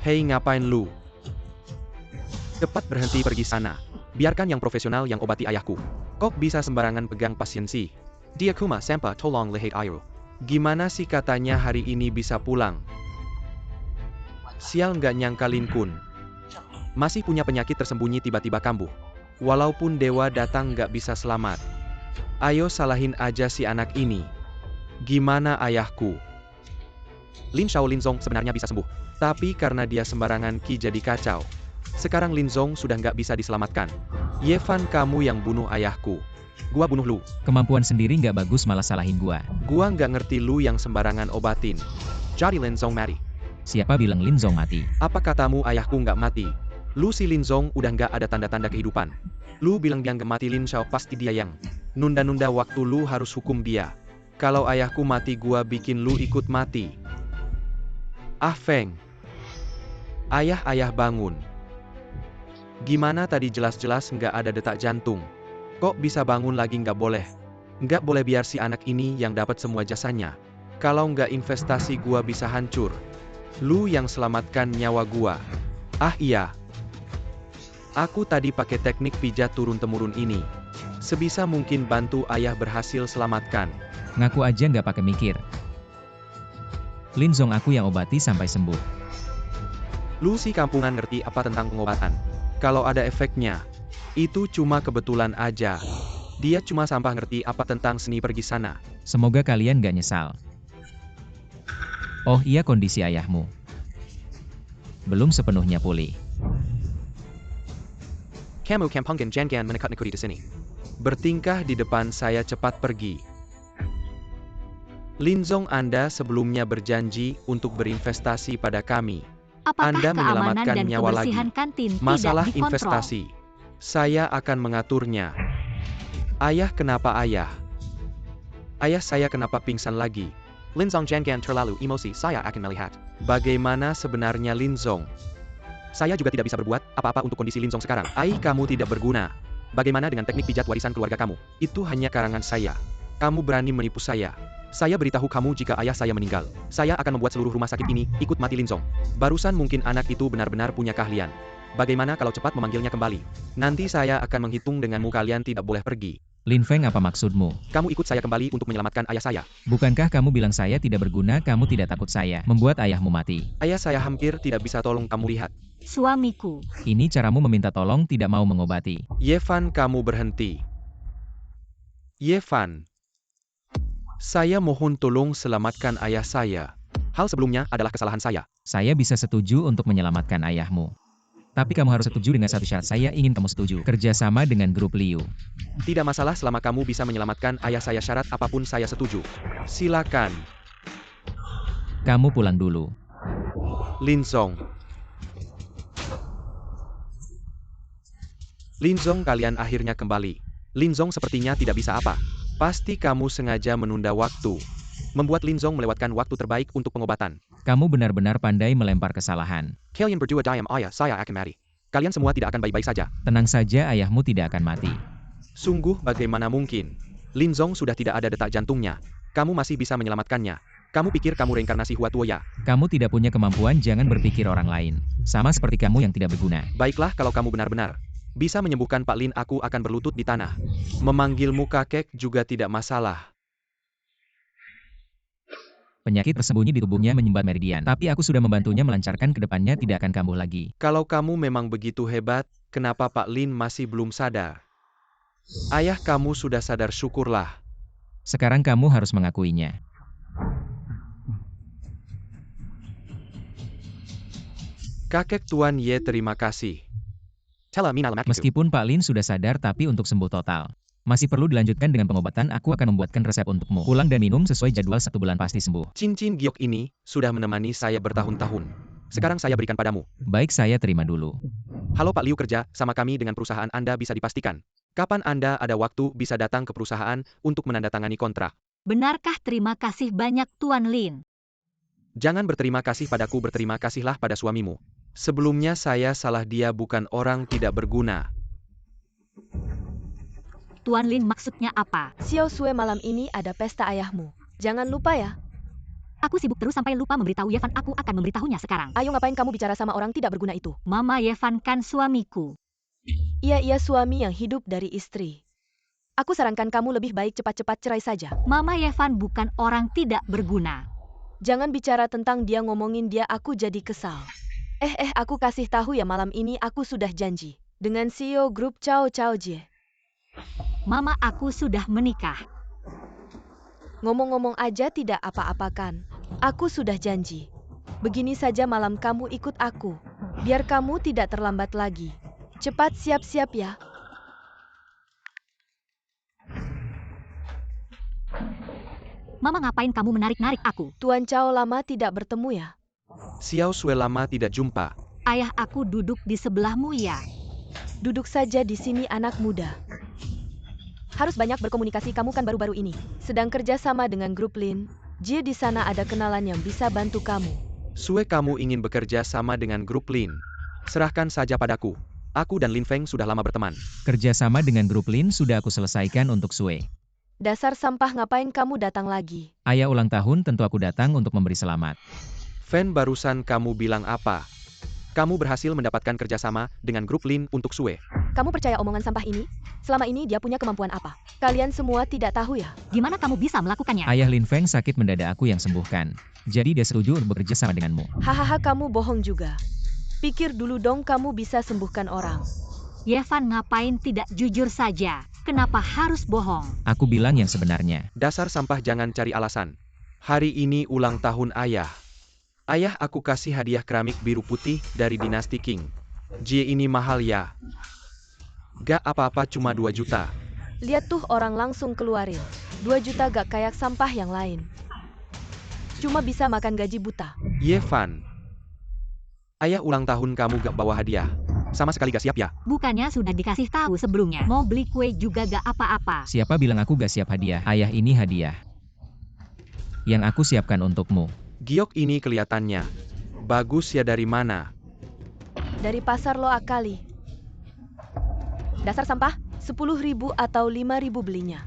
Hei, ngapain lu? Cepat berhenti pergi sana. Biarkan yang profesional yang obati ayahku. Kok bisa sembarangan pegang pasien sih? Dia kuma sampa tolong lihat ayo. Gimana sih katanya hari ini bisa pulang? Sial, nggak nyangka Lin Kun masih punya penyakit tersembunyi tiba-tiba kambuh. Walaupun dewa datang nggak bisa selamat. Ayo salahin aja si anak ini. Gimana ayahku? Lin Shao Linzong sebenarnya bisa sembuh. Tapi karena dia sembarangan ki jadi kacau. Sekarang Linzong sudah nggak bisa diselamatkan. Ye Fan, kamu yang bunuh ayahku. Gua bunuh lu. Kemampuan sendiri nggak bagus malah salahin gua. Gua nggak ngerti lu yang sembarangan obatin. Jadi Linzong mati. Siapa bilang Linzong mati? Apa katamu ayahku nggak mati? Lu si Linzong udah nggak ada tanda-tanda kehidupan. Lu bilang dia nggak mati, Lin Shao pasti dia yang nunda-nunda waktu. Lu harus hukum dia. Kalau ayahku mati gua bikin lu ikut mati. Ah Feng. Ayah bangun. Gimana tadi jelas-jelas nggak ada detak jantung. Kok bisa bangun lagi? Nggak boleh. Nggak boleh, biar si anak ini yang dapat semua jasanya. Kalau nggak investasi gua bisa hancur. Lu yang selamatkan nyawa gua. Ah iya. Aku tadi pakai teknik pijat turun-temurun ini. Sebisa mungkin bantu ayah berhasil selamatkan. Ngaku aja nggak pakai mikir. Linzong aku yang obati sampai sembuh. Lu si kampungan ngerti apa tentang pengobatan? Kalau ada efeknya, itu cuma kebetulan aja. Dia cuma sampah ngerti apa tentang seni pergi sana. Semoga kalian gak nyesal. Oh iya, kondisi ayahmu belum sepenuhnya pulih. Kamu kampungan jangan menekat-nekudi di sini. Bertingkah di depan saya, cepat pergi. Linzong, Anda sebelumnya berjanji untuk berinvestasi pada kami. Apakah Anda keamanan menyelamatkan dan nyawa lagi. kebersihan kantin Masalah tidak dikontrol? investasi, saya akan mengaturnya. Ayah, kenapa ayah? Ayah saya kenapa pingsan lagi? Linzong jangan terlalu emosi, saya akan melihat. Bagaimana sebenarnya Linzong? Saya juga tidak bisa berbuat apa-apa untuk kondisi Linzong sekarang. Kamu tidak berguna. Bagaimana dengan teknik pijat warisan keluarga kamu? Itu hanya karangan saya. Kamu berani menipu saya. Saya beritahu kamu, jika ayah saya meninggal, saya akan membuat seluruh rumah sakit ini ikut mati Linzong. Barusan mungkin anak itu benar-benar punya keahlian. Bagaimana kalau cepat memanggilnya kembali? Nanti saya akan menghitung denganmu, kalian tidak boleh pergi. Lin Feng, apa maksudmu? Kamu ikut saya kembali untuk menyelamatkan ayah saya. Bukankah kamu bilang saya tidak berguna? Kamu tidak takut saya membuat ayahmu mati? Ayah saya hampir tidak bisa tolong, kamu lihat. Suamiku. Ini caramu meminta tolong, tidak mau mengobati. Ye Fan, kamu berhenti. Ye Fan. Saya mohon tolong selamatkan ayah saya. Hal sebelumnya adalah kesalahan saya. Saya bisa setuju untuk menyelamatkan ayahmu. Tapi kamu harus setuju dengan satu syarat. Saya ingin kamu setuju kerjasama dengan grup Liu. Tidak masalah selama kamu bisa menyelamatkan ayah saya, syarat apapun saya setuju. Silakan. Kamu pulang dulu. Linzong. Linzong, kalian akhirnya kembali. Linzong sepertinya tidak bisa apa. Pasti kamu sengaja menunda waktu. Membuat Linzong melewatkan waktu terbaik untuk pengobatan. Kamu benar-benar pandai melempar kesalahan. Kalian berdua diam, ayah saya akan mati. Kalian semua tidak akan baik-baik saja. Tenang saja, ayahmu tidak akan mati. Sungguh, bagaimana mungkin? Linzong sudah tidak ada detak jantungnya. Kamu masih bisa menyelamatkannya. Kamu pikir kamu reinkarnasi Hua Tuo ya? Kamu tidak punya kemampuan, jangan berpikir orang lain. Sama seperti kamu yang tidak berguna. Baiklah, kalau kamu benar-benar bisa menyembuhkan Pak Lin, aku akan berlutut di tanah. Memanggilmu kakek juga tidak masalah. Penyakit tersembunyi di tubuhnya menyumbat meridian. Tapi aku sudah membantunya melancarkan, ke depannya tidak akan kambuh lagi. Kalau kamu memang begitu hebat, kenapa Pak Lin masih belum sadar? Ayah kamu sudah sadar, syukurlah. Sekarang kamu harus mengakuinya. Kakek Tuan Ye, terima kasih. Meskipun Pak Lin sudah sadar, tapi untuk sembuh total masih perlu dilanjutkan dengan pengobatan. Aku akan membuatkan resep untukmu. Pulang dan minum sesuai jadwal, 1 bulan pasti sembuh. Cincin giok ini sudah menemani saya bertahun-tahun. Sekarang saya berikan padamu. Baik, saya terima dulu. Halo Pak Liu, kerja sama kami dengan perusahaan Anda bisa dipastikan. Kapan Anda ada waktu bisa datang ke perusahaan untuk menandatangani kontrak? Benarkah? Terima kasih banyak Tuan Lin. Jangan berterima kasih padaku, berterima kasihlah pada suamimu. Sebelumnya saya salah, dia bukan orang tidak berguna. Tuan Lin, maksudnya apa? Xiao Sue, malam ini ada pesta ayahmu. Jangan lupa ya. Aku sibuk terus sampai lupa memberitahu Yevan. Aku akan memberitahunya sekarang. Ayo, ngapain kamu bicara sama orang tidak berguna itu? Mama, Yevan kan suamiku. Ia suami yang hidup dari istri. Aku sarankan kamu lebih baik cepat-cepat cerai saja. Mama, Yevan bukan orang tidak berguna. Jangan bicara tentang dia, ngomongin dia aku jadi kesal. Aku kasih tahu ya, malam ini aku sudah janji dengan CEO grup Cao Cao Jie. Mama, aku sudah menikah. Ngomong-ngomong aja tidak apa-apa kan? Aku sudah janji. Begini saja, malam kamu ikut aku. Biar kamu tidak terlambat lagi. Cepat siap-siap ya. Mama, ngapain kamu menarik-narik aku? Tuan Cao lama tidak bertemu ya? Xiao Sui lama tidak jumpa. Ayah aku duduk di sebelahmu ya. Duduk saja di sini, anak muda. Harus banyak berkomunikasi, kamu kan baru-baru ini sedang kerja sama dengan grup Lin. Jie di sana ada kenalan yang bisa bantu kamu. Sui, kamu ingin bekerja sama dengan grup Lin? Serahkan saja padaku. Aku dan Lin Feng sudah lama berteman. Kerjasama dengan grup Lin sudah aku selesaikan untuk Sue. Dasar sampah, ngapain kamu datang lagi? Ayah ulang tahun, tentu aku datang untuk memberi selamat. Fan, barusan kamu bilang apa? Kamu berhasil mendapatkan kerjasama dengan grup Lin untuk Sue. Kamu percaya omongan sampah ini? Selama ini dia punya kemampuan apa? Kalian semua tidak tahu ya? Gimana kamu bisa melakukannya? Ayah Lin Feng sakit mendadak, aku yang sembuhkan. Jadi dia setuju untuk bekerja sama denganmu. Hahaha, kamu bohong juga. Pikir dulu dong, kamu bisa sembuhkan orang. Yevan ngapain tidak jujur saja? Kenapa harus bohong? Aku bilang yang sebenarnya. Dasar sampah, jangan cari alasan. Hari ini ulang tahun ayah. Ayah aku kasih hadiah keramik biru putih dari dinasti Qing. Jie ini mahal ya. Gak apa-apa, cuma 2 juta. Lihat tuh, orang langsung keluarin. 2 juta gak kayak sampah yang lain. Cuma bisa makan gaji buta. Yevan. Ayah ulang tahun kamu gak bawa hadiah. Sama sekali gak siap ya? Bukannya sudah dikasih tahu sebelumnya? Mau beli kue juga gak apa-apa. Siapa bilang aku gak siap hadiah? Ayah, ini hadiah yang aku siapkan untukmu. Giok ini kelihatannya bagus ya. Dari mana? Dari pasar lo akali. Dasar sampah, 10.000 atau 5.000 belinya.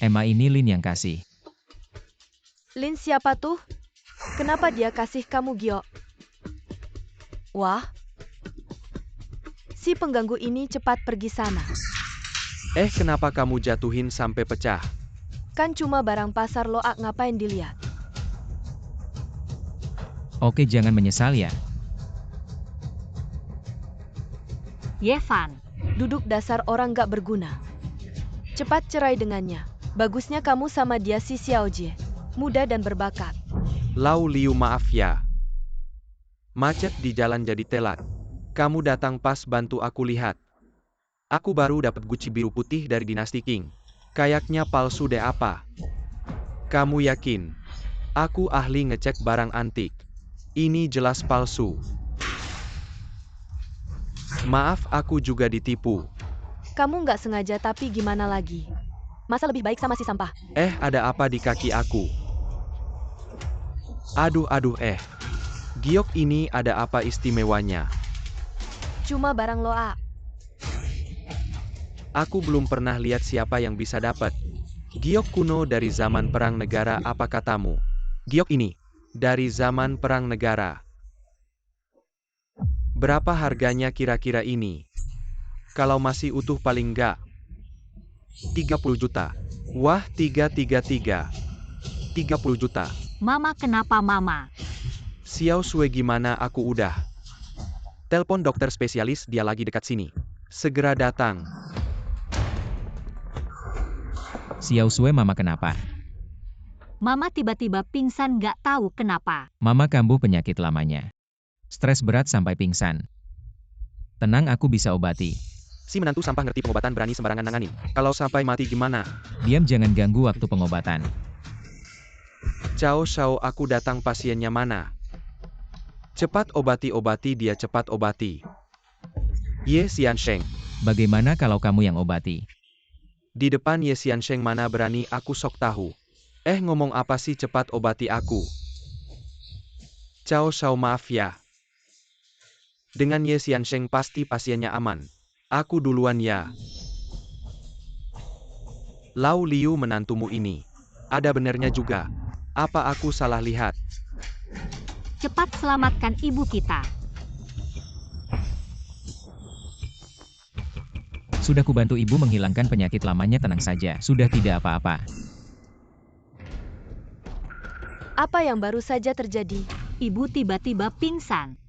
Emma, ini Lin yang kasih. Lin siapa tuh? Kenapa dia kasih kamu, Giok? Wah. Si pengganggu ini cepat pergi sana. Kenapa kamu jatuhin sampai pecah? Kan cuma barang pasar lo, ngapain dilihat? Oke, jangan menyesal ya. Yevan. Duduk, dasar orang gak berguna. Cepat cerai dengannya. Bagusnya kamu sama dia, si Xiao Jie. Muda dan berbakat. Lau Liu, maaf ya. Macet di jalan jadi telat. Kamu datang pas bantu aku lihat. Aku baru dapat guci biru putih dari dinasti Qing. Kayaknya palsu deh. Apa? Kamu yakin? Aku ahli ngecek barang antik. Ini jelas palsu. Maaf, aku juga ditipu. Kamu nggak sengaja, tapi gimana lagi? Masa lebih baik sama si sampah? Ada apa di kaki aku? Aduh, Giok ini ada apa istimewanya? Cuma barang lo, Aku belum pernah lihat siapa yang bisa dapat. Giok kuno dari zaman perang negara, apa katamu? Giok ini dari zaman perang negara. Berapa harganya kira-kira ini? Kalau masih utuh paling enggak 30 juta. Wah, 333. 30 juta. Mama, kenapa Mama? Xiao Sui, gimana? Aku udah telepon dokter spesialis, dia lagi dekat sini. Segera datang. Xiao Sui, Mama kenapa? Mama tiba-tiba pingsan, gak tahu kenapa. Mama kambuh penyakit lamanya. Stres berat sampai pingsan. Tenang, aku bisa obati. Si menantu sampah ngerti pengobatan, berani sembarangan nanganin. Kalau sampai mati gimana? Diam, jangan ganggu waktu pengobatan. Cao Shao, aku datang, pasiennya mana? Cepat obati dia, cepat obati. Ye Xiansheng. Bagaimana kalau kamu yang obati? Di depan Ye Xiansheng mana berani, aku sok tahu. Ngomong apa sih, cepat obati aku. Cao Shao, maaf ya. Dengan Ye Xiansheng pasti pasiennya aman. Aku duluan ya. Lau Liu, menantumu ini ada benernya juga. Apa aku salah lihat? Cepat selamatkan ibu kita. Sudah kubantu ibu menghilangkan penyakit lamanya, tenang saja. Sudah tidak apa-apa. Apa yang baru saja terjadi? Ibu tiba-tiba pingsan.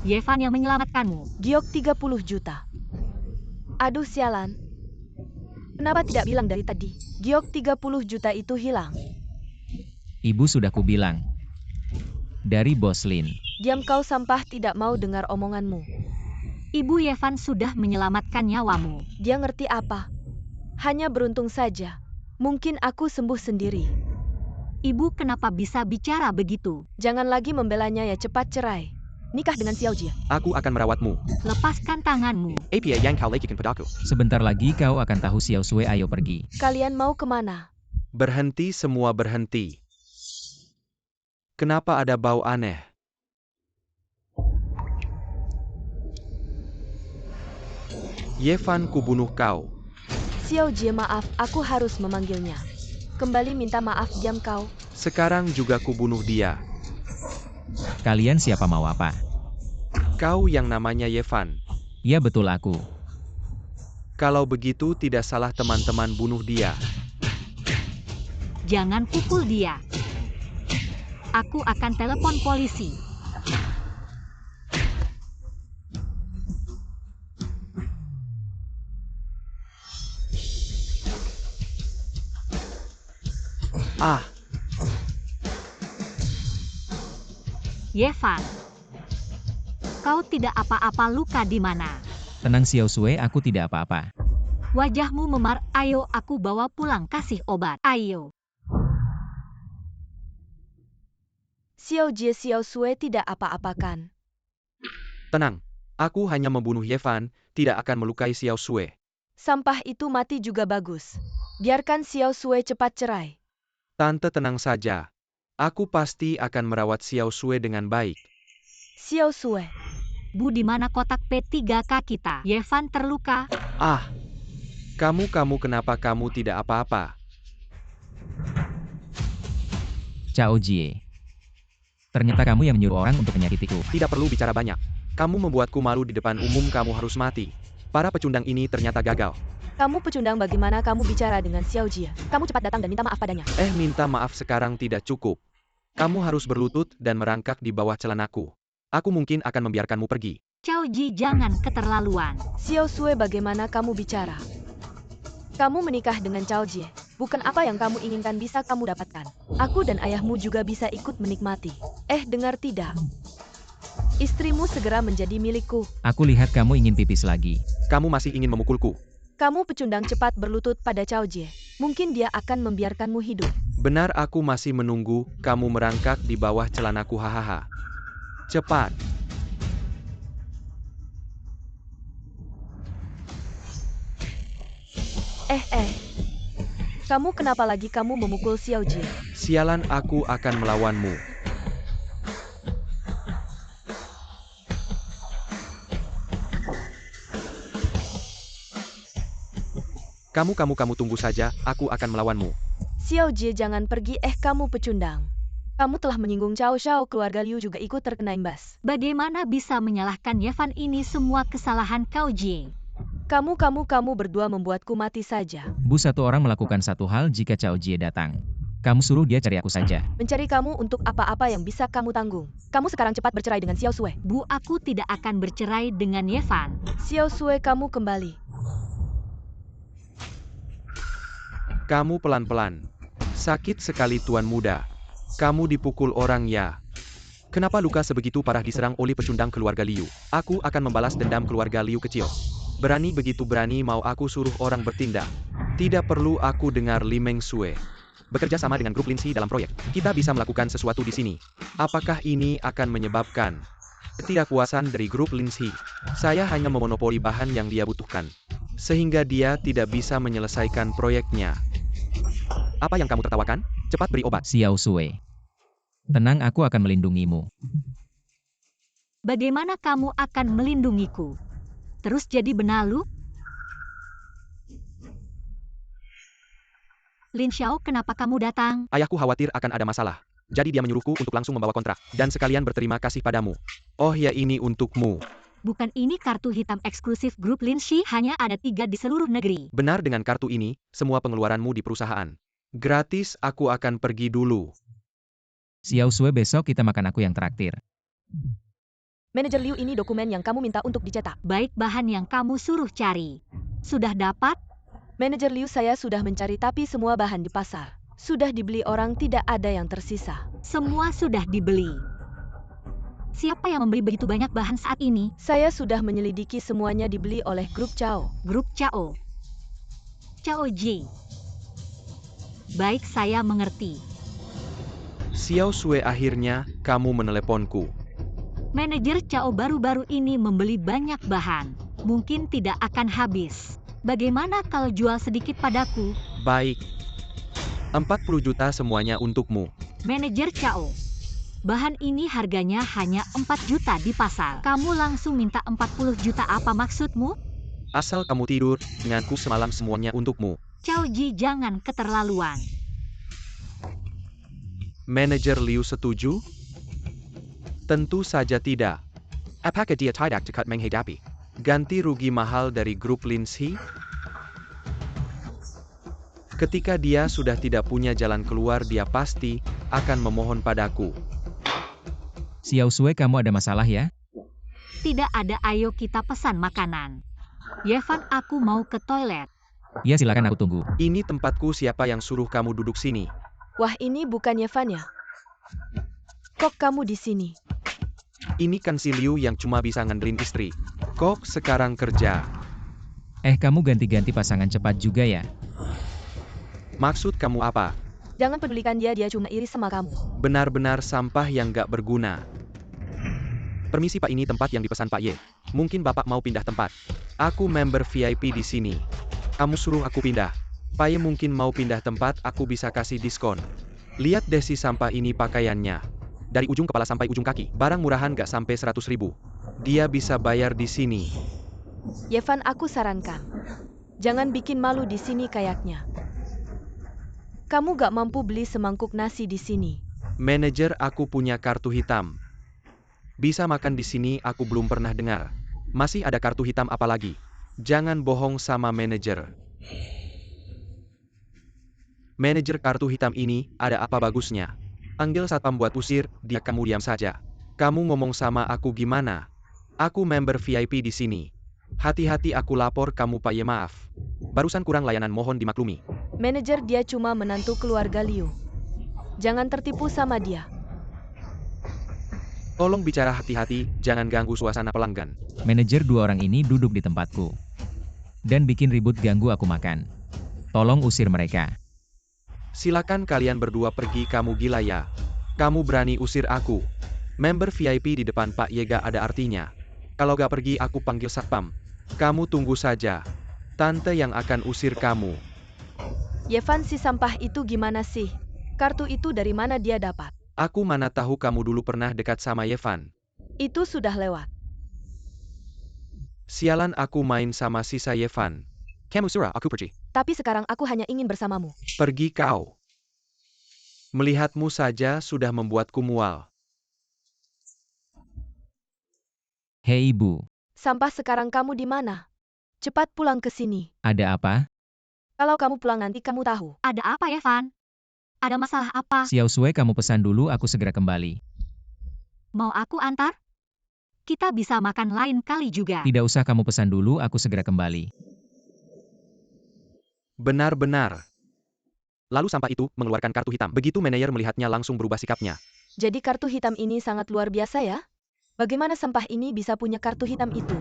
Yevan yang menyelamatkanmu. Giok 30 juta. Aduh sialan. Kenapa tidak bilang dari tadi? Giok 30 juta itu hilang. Ibu sudah kubilang. Dari Bos Lin. Diam kau, sampah, tidak mau dengar omonganmu. Ibu Yevan sudah menyelamatkan nyawamu. Dia ngerti apa? Hanya beruntung saja. Mungkin aku sembuh sendiri. Ibu kenapa bisa bicara begitu? Jangan lagi membelanya ya, cepat cerai. Nikah dengan Xiao Jie. Aku akan merawatmu. Lepaskan tanganmu. Apa yang kau lakukan padaku? Sebentar lagi kau akan tahu. Xiao Sui, ayo pergi. Kalian mau kemana? Berhenti, semua berhenti. Kenapa ada bau aneh? Yevan, kubunuh kau. Xiao Jie, maaf, aku harus memanggilnya. Kembali minta maaf, diam kau. Sekarang juga kubunuh dia. Kalian siapa, mau apa? Kau yang namanya Yevan. Ya betul, aku. Kalau begitu tidak salah teman-teman bunuh dia. Jangan pukul dia. Aku akan telepon polisi. Ah, Yevan. Kau tidak apa-apa, luka di mana? Tenang Xiao Sui, aku tidak apa-apa. Wajahmu memar, ayo aku bawa pulang kasih obat. Ayo. Xiao Jie, Xiao Sui tidak apa-apakan. tenang. Aku hanya membunuh Yevan, tidak akan melukai Xiao Sui. Sampah itu mati juga bagus. Biarkan Xiao Sui cepat cerai. Tante tenang saja. Aku pasti akan merawat Xiao Sui dengan baik. Xiao Sui. Bu, di mana kotak P3K kita? Yevan terluka. Ah, kamu kenapa kamu tidak apa-apa? Cao Jie. Ternyata kamu yang menyuruh orang untuk menyakitiku. Tidak perlu bicara banyak. Kamu membuatku malu di depan umum, kamu harus mati. Para pecundang ini ternyata gagal. Kamu pecundang, bagaimana kamu bicara dengan Xiao Jie? Kamu cepat datang dan minta maaf padanya. Minta maaf sekarang tidak cukup. Kamu harus berlutut dan merangkak di bawah celanaku. Aku mungkin akan membiarkanmu pergi. Cao Ji, jangan keterlaluan. Xiao Sui, bagaimana kamu bicara? Kamu menikah dengan Cao Jie. Bukan apa yang kamu inginkan bisa kamu dapatkan. Aku dan ayahmu juga bisa ikut menikmati. Dengar tidak? Istrimu segera menjadi milikku. Aku lihat kamu ingin pipis lagi. Kamu masih ingin memukulku. Kamu pecundang, cepat berlutut pada Cao Jie. Mungkin dia akan membiarkanmu hidup. Benar, aku masih menunggu kamu merangkak di bawah celanaku, hahaha. Cepat. Kamu kenapa lagi kamu memukul Xiao Jie? Sialan, aku akan melawanmu. Kamu tunggu saja, aku akan melawanmu. Xiao Jie, jangan pergi, kamu pecundang. Kamu telah menyinggung Cao Shao, keluarga Liu juga ikut terkena imbas. Bagaimana bisa menyalahkan Yevan? Ini semua kesalahan Cao Jie. Kamu berdua membuatku mati saja. Bu, satu orang melakukan satu hal jika Cao Jie datang. Kamu suruh dia cari aku saja. Mencari kamu untuk apa-apa yang bisa kamu tanggung. Kamu sekarang cepat bercerai dengan Xiao Sui. Bu, aku tidak akan bercerai dengan Yevan. Xiao Sui, kamu kembali. Kamu pelan-pelan. Sakit sekali, tuan muda. Kamu dipukul orang ya. Kenapa luka sebegitu parah diserang oleh pecundang keluarga Liu? Aku akan membalas dendam keluarga Liu kecil. Berani begitu berani mau aku suruh orang bertindak. Tidak perlu aku dengar Li Meng Sui. Bekerja sama dengan grup Linsi dalam proyek. Kita bisa melakukan sesuatu di sini. Apakah ini akan menyebabkan ketidakpuasan dari grup Linsi? Saya hanya memonopoli bahan yang dia butuhkan. Sehingga dia tidak bisa menyelesaikan proyeknya. Apa yang kamu tertawakan? Cepat beri obat. Xiao Sui. Tenang, aku akan melindungimu. Bagaimana kamu akan melindungiku? Terus jadi benalu? Lin Xiao, kenapa kamu datang? Ayahku khawatir akan ada masalah. Jadi dia menyuruhku untuk langsung membawa kontrak. Dan sekalian berterima kasih padamu. Oh ya, ini untukmu. Bukan ini kartu hitam eksklusif grup Lin Shi, hanya ada 3 di seluruh negeri. Benar, dengan kartu ini, semua pengeluaranmu di perusahaan gratis. Aku akan pergi dulu. Xiao Sui, besok kita makan, aku yang traktir. Manajer Liu, ini dokumen yang kamu minta untuk dicetak. Baik, bahan yang kamu suruh cari. Sudah dapat? Manajer Liu, saya sudah mencari tapi semua bahan di pasar sudah dibeli orang, tidak ada yang tersisa. Semua sudah dibeli. Siapa yang membeli begitu banyak bahan saat ini? Saya sudah menyelidiki, semuanya dibeli oleh grup Chao. Grup Chao. Chao Ji. Baik, saya mengerti. Xiao Sui, akhirnya kamu meneleponku. Manajer Chao baru-baru ini membeli banyak bahan. Mungkin tidak akan habis. Bagaimana kalau jual sedikit padaku? Baik. 40 juta semuanya untukmu. Manajer Chao. Bahan ini harganya hanya 4 juta di pasar. Kamu langsung minta 40 juta, apa maksudmu? Asal kamu tidur denganku semalam, semuanya untukmu. Chao Ji, jangan keterlaluan. Manajer Liu setuju? Tentu saja tidak. Apakah dia tidak dapat menghadapi ganti rugi mahal dari grup Lin Shi? Ketika dia sudah tidak punya jalan keluar, dia pasti akan memohon padaku. Xiao Sui, kamu ada masalah ya? Tidak ada, ayo kita pesan makanan. Yevan, aku mau ke toilet. Ya silakan, aku tunggu. Ini tempatku, siapa yang suruh kamu duduk sini? Wah, ini bukan Yevan ya? Kok kamu di sini? Ini kan si Liu yang cuma bisa ngandelin istri. Kok sekarang kerja? Kamu ganti-ganti pasangan cepat juga ya? Maksud kamu apa? Jangan pedulikan dia cuma iri sama kamu. Benar-benar sampah yang gak berguna. Permisi Pak, ini tempat yang dipesan Pak Ye. Mungkin Bapak mau pindah tempat. Aku member VIP di sini. Kamu suruh aku pindah. Pak Ye mungkin mau pindah tempat, aku bisa kasih diskon. Lihat deh si sampah ini pakaiannya. Dari ujung kepala sampai ujung kaki, barang murahan gak sampai 100.000. Dia bisa bayar di sini. Yevan, aku sarankan. Jangan bikin malu di sini kayaknya. Kamu gak mampu beli semangkuk nasi di sini. Manajer, aku punya kartu hitam. Bisa makan di sini, aku belum pernah dengar. Masih ada kartu hitam apa lagi? Jangan bohong sama manajer. Manajer, kartu hitam ini, ada apa bagusnya? Panggil satpam buat usir, dia. Kamu diam saja. Kamu ngomong sama aku gimana? Aku member VIP di sini. Hati-hati, aku lapor kamu Pak Ye, maaf. Barusan kurang layanan, mohon dimaklumi. Manajer, dia cuma menantu keluarga Liu. Jangan tertipu sama dia. Tolong bicara hati-hati, jangan ganggu suasana pelanggan. Manajer, 2 orang ini duduk di tempatku. Dan bikin ribut, ganggu aku makan. Tolong usir mereka. Silakan kalian berdua pergi, kamu gila ya? Kamu berani usir aku? Member VIP di depan Pak Ye gak ada artinya. Kalau gak pergi, aku panggil satpam. Kamu tunggu saja. Tante yang akan usir kamu. Yevan, si sampah itu gimana sih? Kartu itu dari mana dia dapat? Aku mana tahu kamu dulu pernah dekat sama Yevan. Itu sudah lewat. Sialan, aku main sama sisa Yevan. Kamu suruh aku pergi. Tapi sekarang aku hanya ingin bersamamu. Pergi kau. Melihatmu saja sudah membuatku mual. Hei ibu. Sampah, sekarang kamu di mana? Cepat pulang ke sini. Ada apa? Kalau kamu pulang nanti kamu tahu. Ada apa, Yevan? Ada masalah apa? Xiao Sui, kamu pesan dulu, aku segera kembali. Mau aku antar? Kita bisa makan lain kali juga. Tidak usah, kamu pesan dulu, aku segera kembali. Benar-benar. Lalu sampah itu mengeluarkan kartu hitam. Begitu manajer melihatnya, langsung berubah sikapnya. Jadi kartu hitam ini sangat luar biasa ya? Bagaimana sampah ini bisa punya kartu hitam itu?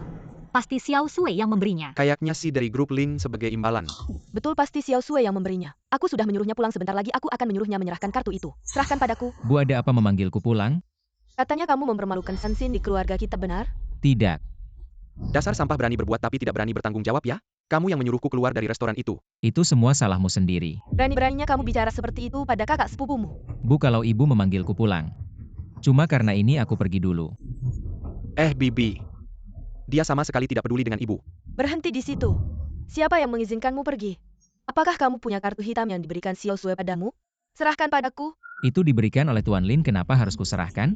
Pasti Xiao Sui yang memberinya. Kayaknya sih dari grup Lin sebagai imbalan. Betul, pasti Xiao Sui yang memberinya. Aku sudah menyuruhnya pulang, sebentar lagi aku akan menyuruhnya menyerahkan kartu itu. Serahkan padaku. Bu, ada apa memanggilku pulang? Katanya kamu mempermalukan Sansin di keluarga kita, benar? Tidak. Dasar sampah, berani berbuat tapi tidak berani bertanggung jawab ya? Kamu yang menyuruhku keluar dari restoran itu. Itu semua salahmu sendiri. Berani-beraninya kamu bicara seperti itu pada kakak sepupumu. Bu, kalau ibu memanggilku pulang. Cuma karena ini aku pergi dulu. Bibi. Dia sama sekali tidak peduli dengan ibu. Berhenti di situ. Siapa yang mengizinkanmu pergi? Apa Apakah kamu punya kartu hitam yang diberikan Xiao Sue padamu? Serahkan padaku. Itu diberikan oleh Tuan Lin, kenapa harus kuserahkan?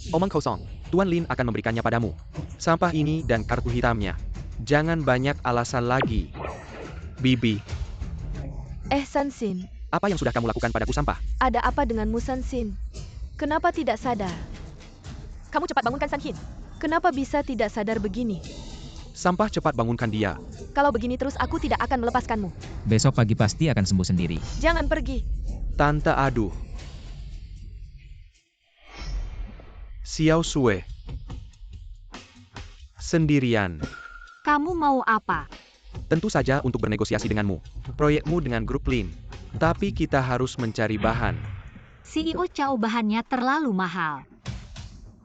Omong kosong. Tuan Lin akan memberikannya padamu. Sampah ini dan kartu hitamnya. Jangan banyak alasan lagi. Bibi, Sansin, apa yang sudah kamu lakukan padaku Sampah? ada apa denganmu Sansin? Kenapa tidak sadar? Kamu cepat bangunkan Sanhin. Kenapa bisa tidak sadar begini? Sampah cepat bangunkan dia. Kalau begini terus aku tidak akan melepaskanmu. Besok pagi pasti akan sembuh sendiri. Jangan pergi. Tante aduh. Xiao Sue. Sendirian. Kamu mau apa? Tentu saja untuk bernegosiasi denganmu. Proyekmu dengan grup Lin. Tapi kita harus mencari bahan. CEO Cao bahannya terlalu mahal.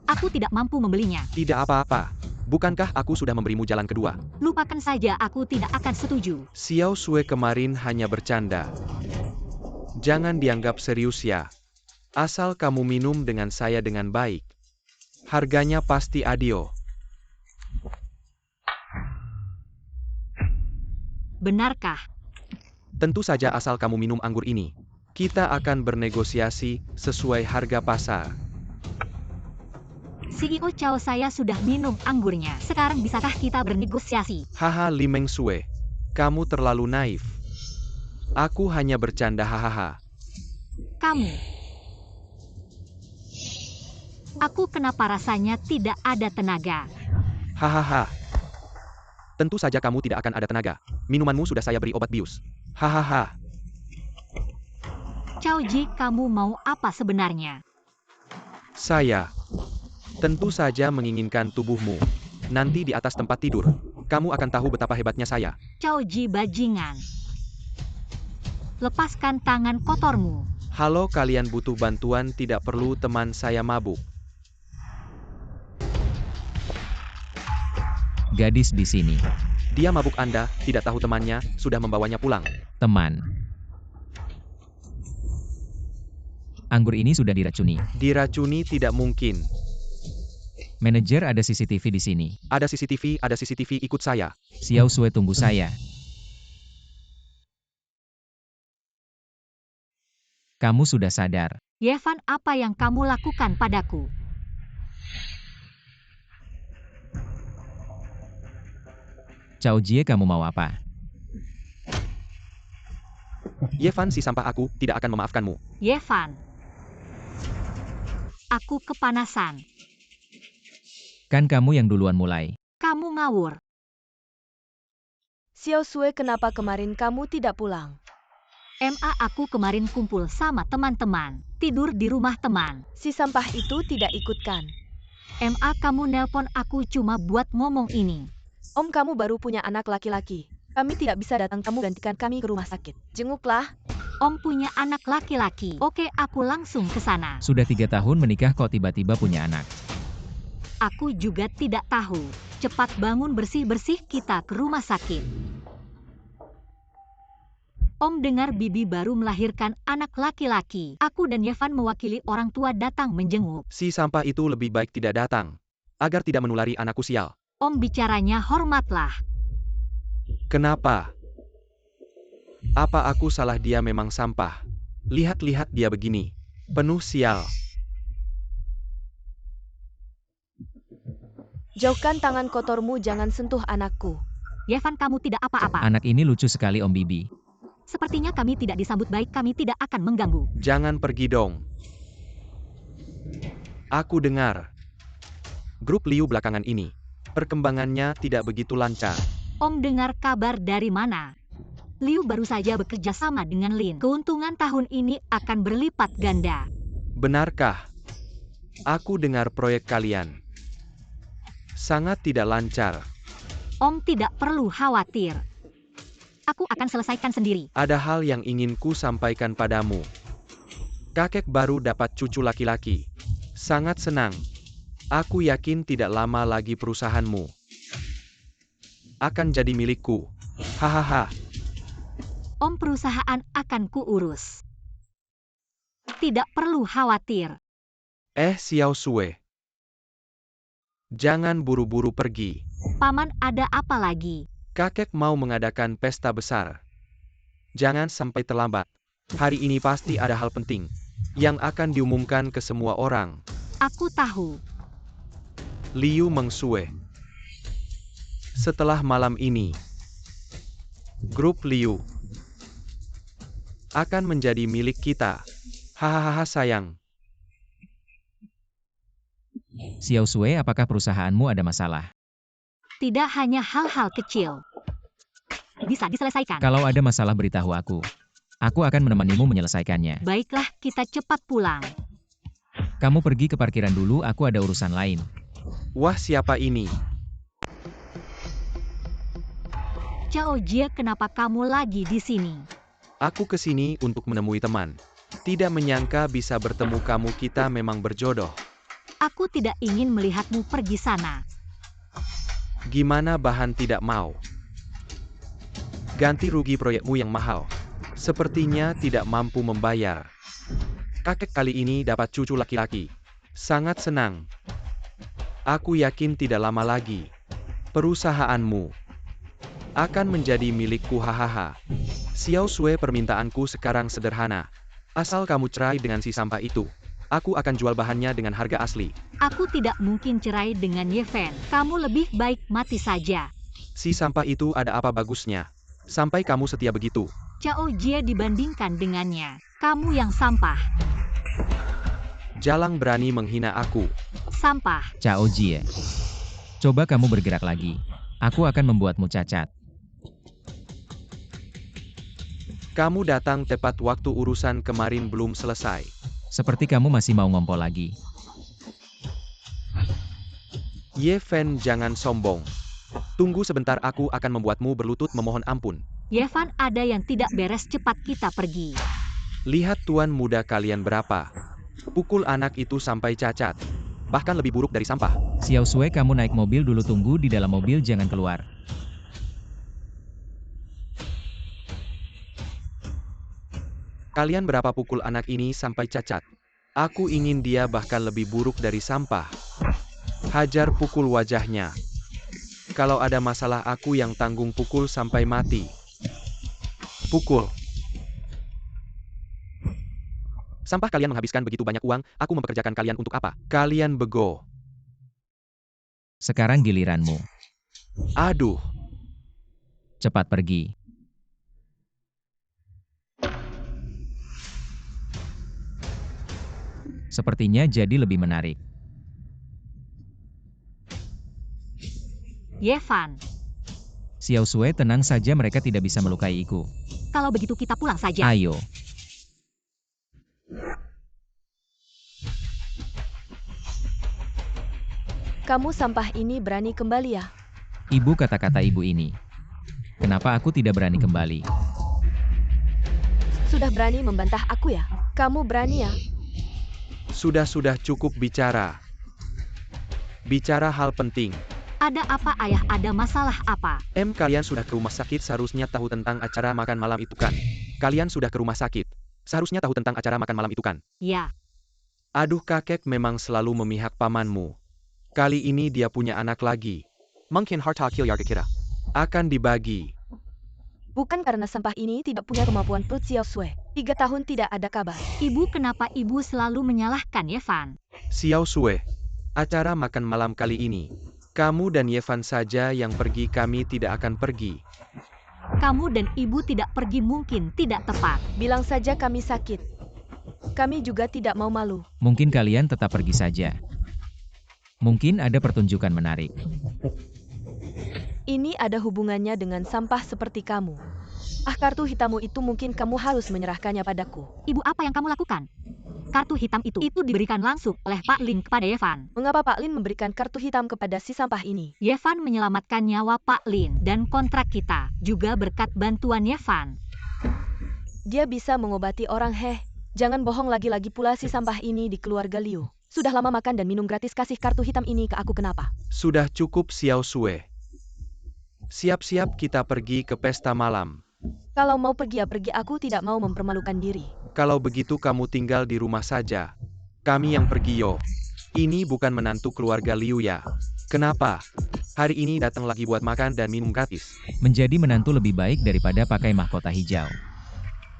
Aku tidak mampu membelinya. Tidak apa-apa. Bukankah aku sudah memberimu jalan kedua? Lupakan saja, aku tidak akan setuju. Xiao Sue kemarin hanya bercanda. Jangan dianggap serius ya. Asal kamu minum dengan saya dengan baik. Harganya pasti adil. Benarkah? Tentu saja asal kamu minum anggur ini. Kita akan bernegosiasi sesuai harga pasar. CEO Cao, saya sudah minum anggurnya. Sekarang bisakah kita bernegosiasi? Haha Li Meng Sue. Kamu terlalu naif. Aku hanya bercanda hahaha. Kamu. Aku kenapa rasanya tidak ada tenaga? Hahaha. Tentu saja kamu tidak akan ada tenaga. Minumanmu sudah saya beri obat bius. Hahaha. Cao Ji, kamu mau apa sebenarnya? Saya tentu saja menginginkan tubuhmu. Nanti di atas tempat tidur, kamu akan tahu betapa hebatnya saya. Cao Ji bajingan. Lepaskan tangan kotormu. Halo, kalian butuh bantuan, tidak perlu teman saya mabuk. Gadis di sini. Dia mabuk, Anda tidak tahu temannya sudah membawanya pulang. Teman. Anggur ini sudah diracuni. Diracuni tidak mungkin. Manajer, ada CCTV di sini. Ada CCTV, ikut saya. Xiao Sue, tunggu saya. Kamu sudah sadar. Yevan, apa yang kamu lakukan padaku? Cao Jie, kamu mau apa? Yevan, si sampah, aku tidak akan memaafkanmu. Yevan. Aku kepanasan. Kan kamu yang duluan mulai. Kamu ngawur. Xiao Sue, kenapa kemarin kamu tidak pulang? Aku kemarin kumpul sama teman-teman. Tidur di rumah teman. Si sampah itu tidak ikutkan. Kamu nelpon aku cuma buat ngomong ini. Om, kamu baru punya anak laki-laki. Kami tidak bisa datang, kamu gantikan kami ke rumah sakit. Jenguklah. Om punya anak laki-laki. Oke, aku langsung ke sana. Sudah 3 tahun menikah kok tiba-tiba punya anak. Aku juga tidak tahu. Cepat bangun, bersih-bersih, kita ke rumah sakit. Om dengar Bibi baru melahirkan anak laki-laki. Aku dan Yevan mewakili orang tua datang menjenguk. Si sampah itu lebih baik tidak datang. Agar tidak menulari anakku sial. Om bicaranya hormatlah. Kenapa? Apa aku salah? Dia memang sampah. Lihat-lihat dia begini. Penuh sial. Jauhkan tangan kotormu, jangan sentuh anakku. Yevan, kamu tidak apa-apa. Anak ini lucu sekali, Om Bibi. Sepertinya kami tidak disambut baik, kami tidak akan mengganggu. Jangan pergi dong. Aku dengar. Grup Liu belakangan ini. Perkembangannya tidak begitu lancar. Om dengar kabar dari mana? Liu baru saja bekerja sama dengan Lin. Keuntungan tahun ini akan berlipat ganda. Benarkah? Aku dengar proyek kalian sangat tidak lancar. Om tidak perlu khawatir. Aku akan selesaikan sendiri. Ada hal yang ingin ku sampaikan padamu. Kakek baru dapat cucu laki-laki. Sangat senang. Aku yakin tidak lama lagi perusahaanmu akan jadi milikku. Hahaha. Om, perusahaan akan kuurus. Tidak perlu khawatir. Xiao Sue. Jangan buru-buru pergi. Paman, ada apa lagi? Kakek mau mengadakan pesta besar. Jangan sampai terlambat. Hari ini pasti ada hal penting yang akan diumumkan ke semua orang. Aku tahu. Liu Mengsue. Setelah malam ini, grup Liu akan menjadi milik kita. Hahaha sayang. Xiao Sui, apakah perusahaanmu ada masalah? Tidak hanya hal-hal kecil. Bisa diselesaikan. Kalau ada masalah beritahu aku. Aku akan menemanimu menyelesaikannya. Baiklah, kita cepat pulang. Kamu pergi ke parkiran dulu, aku ada urusan lain. Wah, siapa ini? Cao Jie, kenapa kamu lagi di sini? Aku ke sini untuk menemui teman. Tidak menyangka bisa bertemu kamu, kita memang berjodoh. Aku tidak ingin melihatmu pergi sana. Gimana bahan tidak mau? Ganti rugi proyekmu yang mahal. Sepertinya tidak mampu membayar. Kakek kali ini dapat cucu laki-laki. Sangat senang. Aku yakin tidak lama lagi perusahaanmu akan menjadi milikku. Hahaha. Xiao Sui, permintaanku sekarang sederhana. Asal kamu cerai dengan si sampah itu, aku akan jual bahannya dengan harga asli. Aku tidak mungkin cerai dengan Ye Fan. Kamu lebih baik mati saja. Si sampah itu ada apa bagusnya? Sampai kamu setia begitu. Cao Jie dibandingkan dengannya. Kamu yang sampah. Jalang berani menghina aku. Sampah. Cao Jie. Coba kamu bergerak lagi. Aku akan membuatmu cacat. Kamu datang tepat waktu, urusan kemarin belum selesai. Seperti kamu masih mau ngompol lagi. Ye Fan, jangan sombong. Tunggu sebentar, aku akan membuatmu berlutut memohon ampun. Ye Fan, ada yang tidak beres, cepat kita pergi. Lihat tuan muda kalian berapa. Pukul anak itu sampai cacat. Bahkan lebih buruk dari sampah. Xiao Sui, kamu naik mobil dulu, tunggu di dalam mobil, jangan keluar. Kalian berapa pukul anak ini sampai cacat? Aku ingin dia bahkan lebih buruk dari sampah. Hajar, pukul wajahnya. Kalau ada masalah aku yang tanggung, pukul sampai mati. Pukul. Sampah, kalian menghabiskan begitu banyak uang, aku mempekerjakan kalian untuk apa? Kalian bego. Sekarang giliranmu. Aduh. Cepat pergi. Sepertinya jadi lebih menarik. Ye Fan. Xiao Sui, tenang saja, mereka tidak bisa melukaiku. Kalau begitu kita pulang saja. Ayo. Kamu sampah ini berani kembali ya? Ibu, kata-kata ibu ini. Kenapa aku tidak berani kembali? Sudah berani membantah aku ya? Kamu berani ya? Sudah cukup bicara. Bicara hal penting. Ada apa ayah, ada masalah apa? Kalian sudah ke rumah sakit, seharusnya tahu tentang acara makan malam itu kan? Kalian sudah ke rumah sakit. Seharusnya tahu tentang acara makan malam itu kan? Ya. Aduh, kakek memang selalu memihak pamanmu. Kali ini dia punya anak lagi. Mungkin harta keluarga kita akan dibagi. Bukan karena sampah ini tidak punya kemampuan perut Xiao Sui. 3 tahun tidak ada kabar. Ibu, kenapa ibu selalu menyalahkan Ye Fan? Xiao Sui, acara makan malam kali ini, kamu dan Ye Fan saja yang pergi, kami tidak akan pergi. Kamu dan ibu tidak pergi mungkin tidak tepat. Bilang saja kami sakit. Kami juga tidak mau malu. Mungkin kalian tetap pergi saja. Mungkin ada pertunjukan menarik. Ini ada hubungannya dengan sampah seperti kamu. Kartu hitammu itu mungkin kamu harus menyerahkannya padaku. Ibu, apa yang kamu lakukan? Kartu hitam itu diberikan langsung oleh Pak Lin kepada Ye Fan. Mengapa Pak Lin memberikan kartu hitam kepada si sampah ini? Ye Fan menyelamatkan nyawa Pak Lin dan kontrak kita juga berkat bantuan Ye Fan. Dia bisa mengobati orang. Jangan bohong lagi-lagi pula, si sampah ini di keluarga Liu. Sudah lama makan dan minum gratis, kasih kartu hitam ini ke aku, kenapa? Sudah cukup, Xiao Sui. Siap-siap, kita pergi ke pesta malam. Kalau mau pergi ya pergi, aku tidak mau mempermalukan diri. Kalau begitu kamu tinggal di rumah saja. Kami yang pergi yo. Ini bukan menantu keluarga Liu ya. Kenapa? Hari ini datang lagi buat makan dan minum gratis. Menjadi menantu lebih baik daripada pakai mahkota hijau.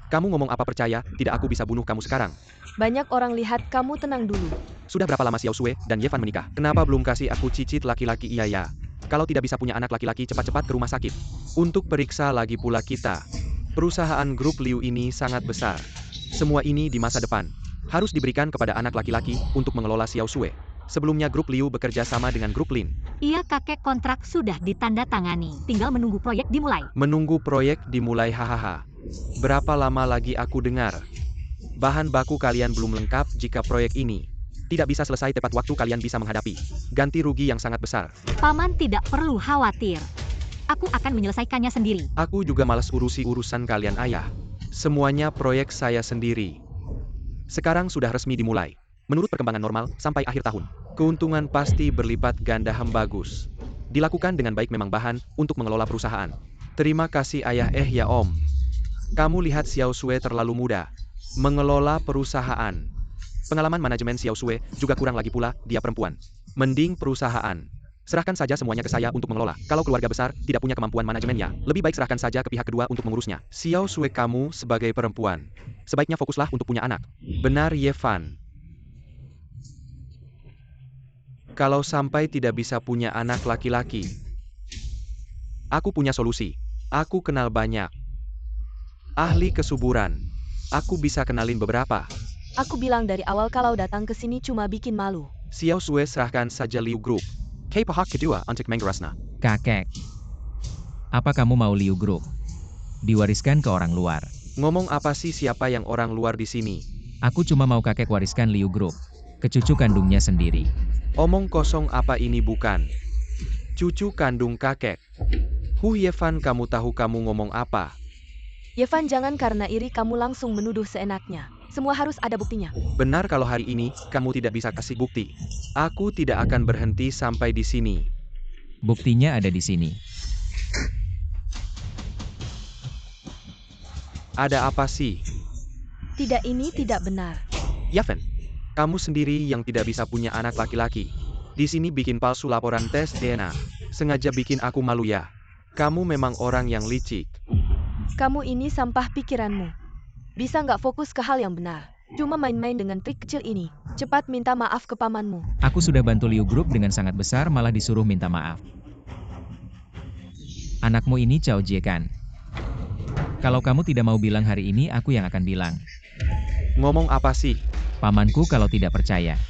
Kamu ngomong apa percaya, tidak aku bisa bunuh kamu sekarang. Banyak orang lihat kamu tenang dulu. Sudah berapa lama Xiao Sui dan Ye Fan menikah? Kenapa belum kasih aku cicit laki-laki? Iya ya. Kalau tidak bisa punya anak laki-laki cepat-cepat ke rumah sakit. Untuk periksa lagi pula kita. Perusahaan grup Liu ini sangat besar. Semua ini di masa depan. Harus diberikan kepada anak laki-laki untuk mengelola Xiao Sui. Sebelumnya grup Liu bekerja sama dengan grup Lin. Iya kakek, kontrak sudah ditandatangani. Tinggal menunggu proyek dimulai. Menunggu proyek dimulai, hahaha. Berapa lama lagi aku dengar? Bahan baku kalian belum lengkap. Jika proyek ini tidak bisa selesai tepat waktu, kalian bisa menghadapi ganti rugi yang sangat besar. Paman tidak perlu khawatir. Aku akan menyelesaikannya sendiri. Aku juga malas urusi urusan kalian, ayah. Semuanya proyek saya sendiri. Sekarang sudah resmi dimulai. Menurut perkembangan normal, sampai akhir tahun. Keuntungan pasti berlipat ganda. Bagus. Dilakukan dengan baik memang bahan untuk mengelola perusahaan. Terima kasih ayah. Ya om. Kamu lihat Xiao Sui terlalu muda mengelola perusahaan. Pengalaman manajemen Xiao Sui juga kurang lagi pula, dia perempuan. Mending perusahaan. Serahkan saja semuanya ke saya untuk mengelola. Kalau keluarga besar tidak punya kemampuan manajemennya, lebih baik serahkan saja ke pihak kedua untuk mengurusnya. Xiao Sui, kamu sebagai perempuan, sebaiknya fokuslah untuk punya anak. Benar Ye Fan. Kalau sampai tidak bisa punya anak laki-laki, aku punya solusi. Aku kenal banyak ahli kesuburan. Aku bisa kenalin beberapa. Aku bilang dari awal kalau datang ke sini cuma bikin malu. Xiao Sui, serahkan saja Liu Group. Kay pihak kedua untuk Manggarasna. Kakek. Apa kamu mau Liu Group diwariskan ke orang luar? Ngomong apa sih, siapa yang orang luar di sini? Aku cuma mau kakek wariskan Liu Group ke cucu kandungnya sendiri. Omong kosong apa ini, bukan cucu kandung kakek. Ye Fan, kamu tahu kamu ngomong apa? Ye Fan, jangan karena iri kamu langsung menuduh seenaknya. Semua harus ada buktinya. Benar kalau hari ini kamu tidak bisa kasih bukti. Aku tidak akan berhenti sampai di sini. Buktinya ada di sini. Ada apa sih? Tidak, ini tidak benar. Ye Fan, kamu sendiri yang tidak bisa punya anak laki-laki. Di sini bikin palsu laporan tes DNA. Sengaja bikin aku malu ya. Kamu memang orang yang licik. Kamu ini sampah pikiranmu. Bisa nggak fokus ke hal yang benar? Cuma main-main dengan trik kecil ini. Cepat minta maaf ke pamanmu. Aku sudah bantu Liu Group dengan sangat besar, malah disuruh minta maaf. Anakmu ini Cao Jie kan? Kalau kamu tidak mau bilang hari ini, aku yang akan bilang. Ngomong apa sih? Pamanku kalau tidak percaya,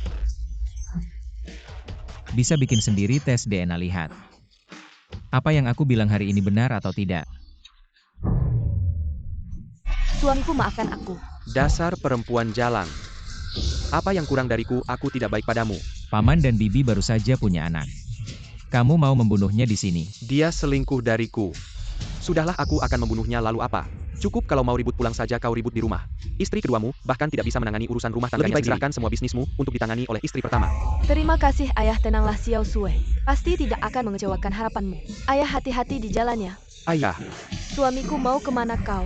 bisa bikin sendiri tes DNA, lihat. Apa yang aku bilang hari ini benar atau tidak? Suamiku maafkan aku. Dasar perempuan jalang. Apa yang kurang dariku? Aku tidak baik padamu. Paman dan bibi baru saja punya anak. Kamu mau membunuhnya di sini? Dia selingkuh dariku. Sudahlah, aku akan membunuhnya, lalu apa? Cukup kalau mau ribut, pulang saja kau ribut di rumah. Istri keduamu bahkan tidak bisa menangani urusan rumah tangganya. Lebih baik serahkan semua bisnismu untuk ditangani oleh istri pertama. Terima kasih ayah, tenanglah Xiao Sui. Pasti tidak akan mengecewakan harapanmu. Ayah, hati-hati di jalannya. Ayah. Suamiku mau kemana kau?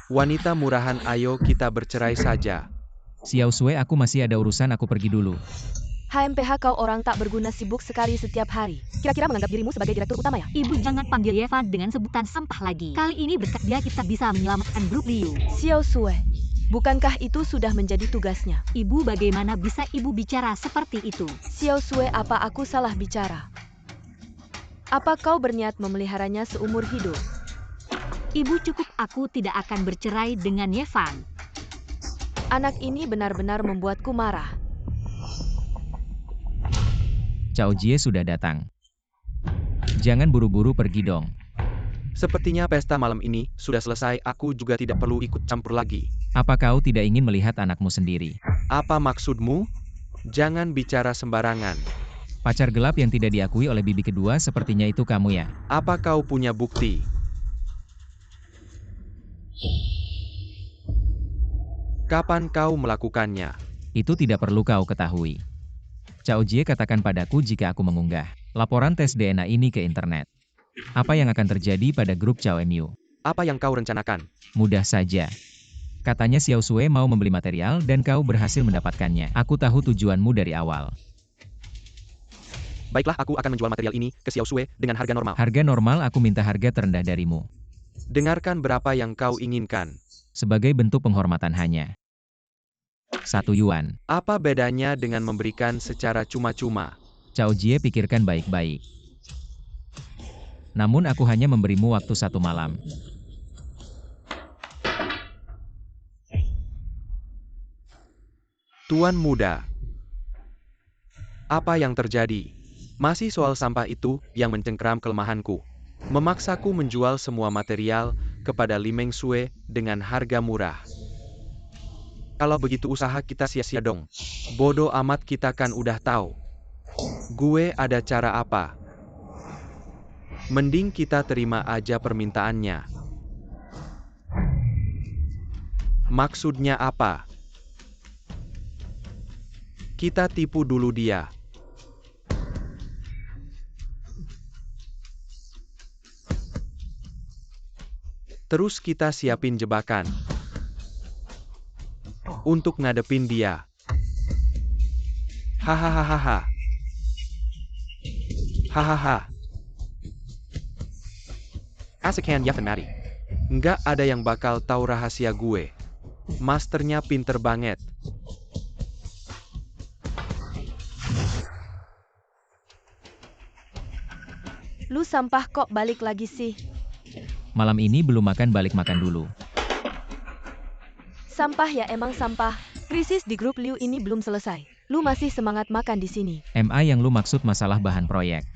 Wanita murahan, ayo kita bercerai saja. Xiao Sui, aku masih ada urusan, aku pergi dulu. HMPH, kau orang tak berguna, sibuk sekali setiap hari. Kira-kira menganggap dirimu sebagai direktur utama ya? Ibu jangan panggil Ye Fan dengan sebutan sampah lagi. Kali ini berkat dia kita bisa menyelamatkan grup Liu. Xiao Sui, bukankah itu sudah menjadi tugasnya? Ibu, bagaimana bisa ibu bicara seperti itu? Xiao Sui, apa aku salah bicara? Apa kau berniat memeliharanya seumur hidup? Ibu, cukup, aku tidak akan bercerai dengan Ye Fan. Anak ini benar-benar membuatku marah. Cao Jie sudah datang. Jangan buru-buru pergi dong. Sepertinya pesta malam ini sudah selesai, aku juga tidak perlu ikut campur lagi. Apa kau tidak ingin melihat anakmu sendiri? Apa maksudmu? Jangan bicara sembarangan. Pacar gelap yang tidak diakui oleh bibi kedua, sepertinya itu kamu ya? Apa kau punya bukti? Kapan kau melakukannya? Itu tidak perlu kau ketahui. Cao Jie katakan padaku jika aku mengunggah laporan tes DNA ini ke internet. Apa yang akan terjadi pada grup Cao Mu? Apa yang kau rencanakan? Mudah saja. Katanya Xiao Sui mau membeli material dan kau berhasil mendapatkannya. Aku tahu tujuanmu dari awal. Baiklah, aku akan menjual material ini ke Xiao Sui dengan harga normal. Harga normal, aku minta harga terendah darimu. Dengarkan berapa yang kau inginkan. Sebagai bentuk penghormatan hanya 1 yuan. Apa bedanya dengan memberikan secara cuma-cuma? Cao Jie pikirkan baik-baik. Namun aku hanya memberimu waktu 1 malam. Tuan muda. Apa yang terjadi? Masih soal sampah itu yang mencengkeram kelemahanku. Memaksaku menjual semua material kepada Li Mengsue dengan harga murah. Kalau begitu usaha kita sia-sia dong. Bodoh amat, kita kan udah tahu. Gue ada cara apa? Mending kita terima aja permintaannya. Maksudnya apa? Kita tipu dulu dia. Terus kita siapin jebakan untuk ngadepin dia. Hahaha. Hahaha. Asekan Yafen Mari. Nggak ada yang bakal tahu rahasia gue. Masternya pinter banget. Lu sampah kok balik lagi sih? Malam ini belum makan, balik makan dulu. Sampah ya, emang sampah. Krisis di grup Liu ini belum selesai. Lu masih semangat makan di sini. MA yang lu maksud masalah bahan proyek.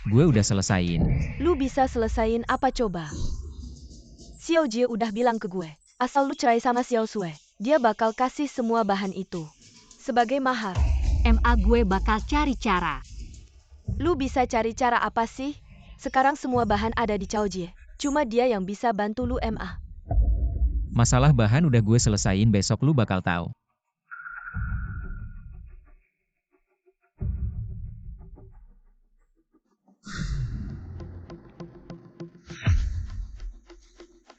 Gue udah selesain. Lu bisa selesain apa coba? Xiao Jie udah bilang ke gue, asal lu cerai sama Xiao Sue, dia bakal kasih semua bahan itu sebagai mahar. MA gue bakal cari cara. Lu bisa cari cara apa sih? Sekarang semua bahan ada di Cao Jie. Cuma dia yang bisa bantu lu MA. Masalah bahan udah gue selesain, besok lu bakal tahu.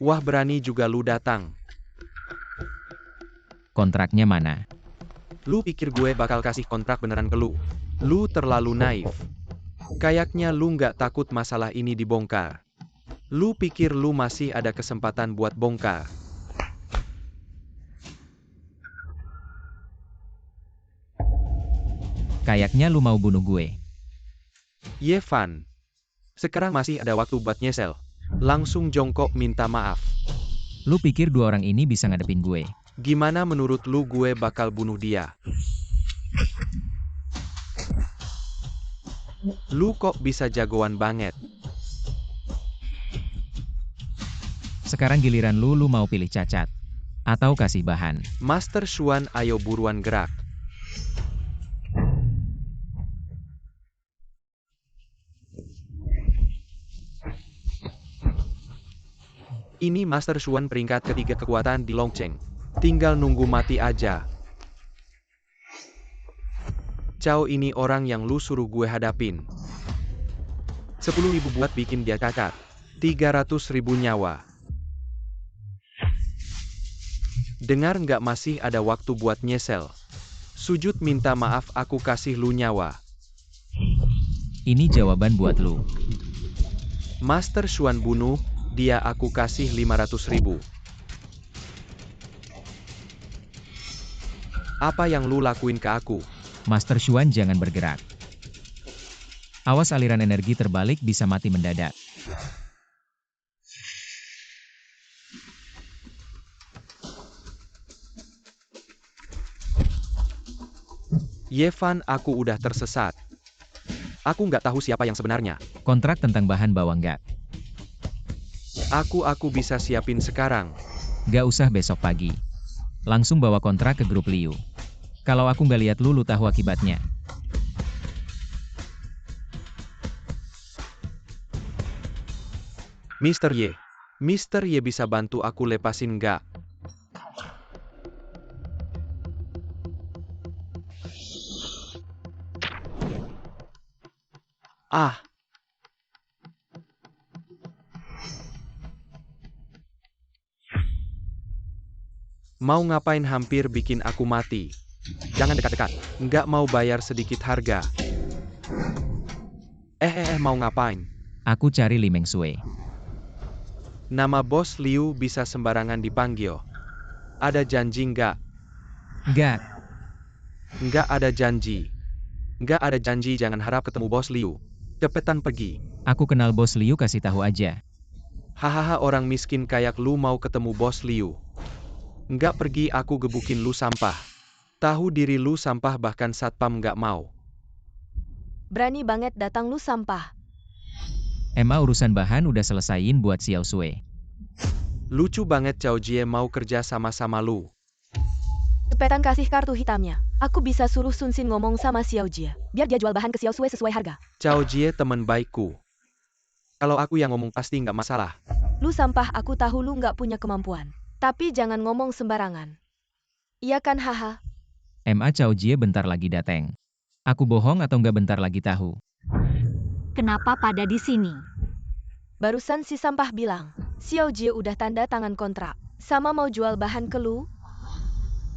Wah, berani juga lu datang. Kontraknya mana? Lu pikir gue bakal kasih kontrak beneran ke lu? Lu terlalu naif. Kayaknya lu nggak takut masalah ini dibongkar. Lu pikir lu masih ada kesempatan buat bongkar? Kayaknya lu mau bunuh gue. Yevan. Sekarang masih ada waktu buat nyesel. Langsung jongkok minta maaf. Lu pikir 2 orang ini bisa ngadepin gue? Gimana menurut lu gue bakal bunuh dia? Lu kok bisa jagoan banget? Sekarang giliran lu mau pilih cacat atau kasih bahan. Master Xuan, ayo buruan gerak. Ini Master Xuan peringkat ketiga kekuatan di Longcheng. Tinggal nunggu mati aja. Cao ini orang yang lu suruh gue hadapin. 10.000 buat bikin dia cacat. 300.000 nyawa. Dengar nggak, masih ada waktu buat nyesel. Sujud minta maaf, aku kasih lu nyawa. Ini jawaban buat lu. Master Xuan bunuh dia, aku kasih 500.000. Apa yang lu lakuin ke aku? Master Xuan, jangan bergerak. Awas aliran energi terbalik, bisa mati mendadak. Yevan, aku udah tersesat. Aku nggak tahu siapa yang sebenarnya. Kontrak tentang bahan bawa nggak? Aku bisa siapin sekarang. Gak usah, besok pagi. Langsung bawa kontrak ke grup Liu. Kalau aku nggak lihat lu tahu akibatnya. Mr. Y bisa bantu aku lepasin nggak? Ah. Mau ngapain, hampir bikin aku mati. Jangan dekat-dekat, nggak mau bayar sedikit harga. Mau ngapain? Aku cari Li Mengsue. Nama Bos Liu bisa sembarangan dipanggil. Ada janji nggak? Nggak. Nggak ada janji. Nggak ada janji, jangan harap ketemu Bos Liu. Cepetan pergi. Aku kenal Bos Liu, kasih tahu aja. Hahaha, orang miskin kayak lu mau ketemu Bos Liu. Nggak pergi, aku gebukin lu sampah. Tahu diri lu sampah, bahkan satpam nggak mau. Berani banget datang lu sampah. Emma urusan bahan udah selesaiin buat Xiao Sui. Lucu banget Cao Jie mau kerja sama-sama lu. Cepetan kasih kartu hitamnya. Aku bisa suruh Sun Sin ngomong sama Xiao Jie, biar dia jual bahan ke Xiao Sui sesuai harga. Cao Jie teman baikku. Kalau aku yang ngomong pasti nggak masalah. Lu sampah, aku tahu lu nggak punya kemampuan. Tapi jangan ngomong sembarangan. Iya kan, haha? Emma, Cao Jie bentar lagi dateng. Aku bohong atau nggak bentar lagi tahu? Kenapa pada di sini? Barusan si sampah bilang, Xiao Jie udah tanda tangan kontrak. Sama mau jual bahan ke lu.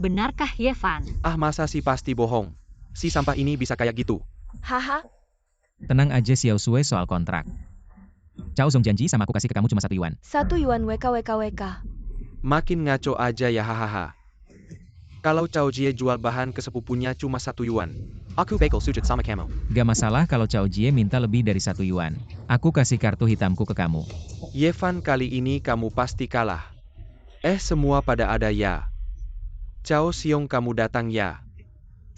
Benarkah Yevan? Ah, masa sih, pasti bohong. Si sampah ini bisa kayak gitu. Haha, Tenang aja Xiao Sui soal kontrak. Cao Zong janji sama aku kasih ke kamu cuma 1 yuan. 1 yuan WKWKWK. Makin ngaco aja ya, hahaha. Kalau Cao Jie jual bahan ke sepupunya cuma 1 yuan. Aku bakal sujud sama kamu. Gak masalah kalau Cao Jie minta lebih dari 1 yuan. Aku kasih kartu hitamku ke kamu. Yevan, kali ini kamu pasti kalah. Semua pada ada ya. Cao Xiong, kamu datang ya.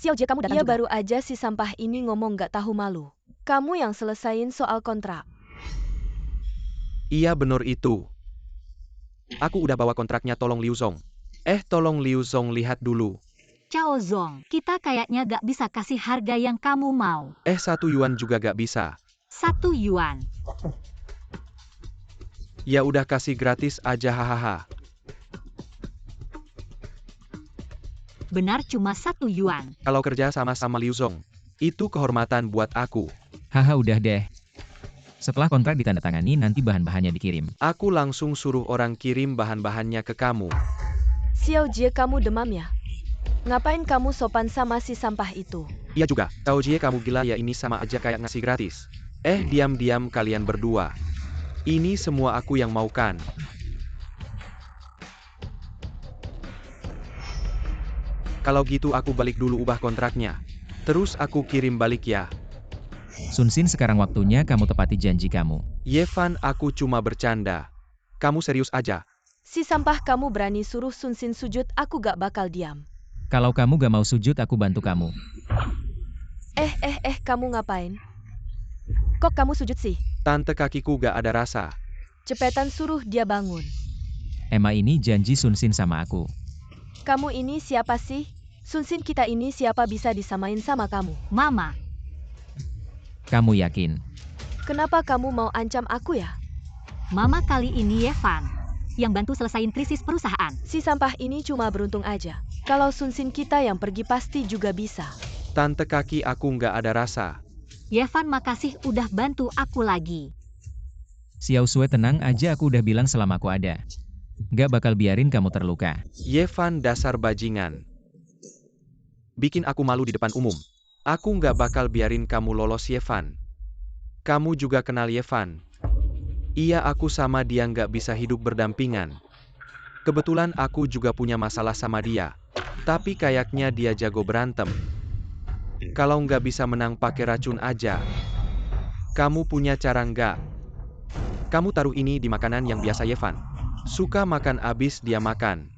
Xiao Jie, kamu datang Iya, juga. Baru aja si sampah ini ngomong gak tahu malu. Kamu yang selesain soal kontrak. Iya bener itu. Aku udah bawa kontraknya, tolong Liu Zong. Tolong Liu Zong lihat dulu. Cao Zong, kita kayaknya gak bisa kasih harga yang kamu mau. 1 yuan juga gak bisa. 1 yuan. Ya udah kasih gratis aja, hahaha. Benar cuma 1 yuan. Kalau kerja sama-sama Liu Zong, itu kehormatan buat aku. Haha, udah deh. Setelah kontrak ditandatangani nanti bahan-bahannya dikirim. Aku langsung suruh orang kirim bahan-bahannya ke kamu. Xiao Jie, kamu demam ya? Ngapain kamu sopan sama si sampah itu? Iya juga, Cao Jie kamu gila ya, ini sama aja kayak ngasih gratis. Diam-diam kalian berdua. Ini semua aku yang mau kan? Kalau gitu aku balik dulu ubah kontraknya. Terus aku kirim balik ya. Sun Sin, sekarang waktunya kamu tepati janji kamu. Yevan, aku cuma bercanda. Kamu serius aja. Si sampah, kamu berani suruh Sun Sin sujud, aku gak bakal diam. Kalau kamu gak mau sujud, aku bantu kamu. Kamu ngapain? Kok kamu sujud sih? Tante, kakiku gak ada rasa. Cepetan suruh dia bangun. Emma, ini janji Sun Sin sama aku. Kamu ini siapa sih? Sun Sin kita ini siapa bisa disamain sama kamu? Mama, Kamu yakin? Kenapa kamu mau ancam aku ya? Mama kali ini Yevan yang bantu selesain krisis perusahaan. Si sampah ini cuma beruntung aja. Kalau Sun Sin kita yang pergi pasti juga bisa. Tante, kaki aku nggak ada rasa. Yevan, makasih udah bantu aku lagi. Xiao Sui, tenang aja, aku udah bilang selama aku ada. Gak bakal biarin kamu terluka. Yevan, dasar bajingan. Bikin aku malu di depan umum. Aku nggak bakal biarin kamu lolos, Yevan. Kamu juga kenal Yevan. Iya, aku sama dia nggak bisa hidup berdampingan. Kebetulan aku juga punya masalah sama dia. Tapi kayaknya dia jago berantem. Kalau nggak bisa menang pakai racun aja. Kamu punya cara nggak? Kamu taruh ini di makanan yang biasa Yevan suka makan, abis dia makan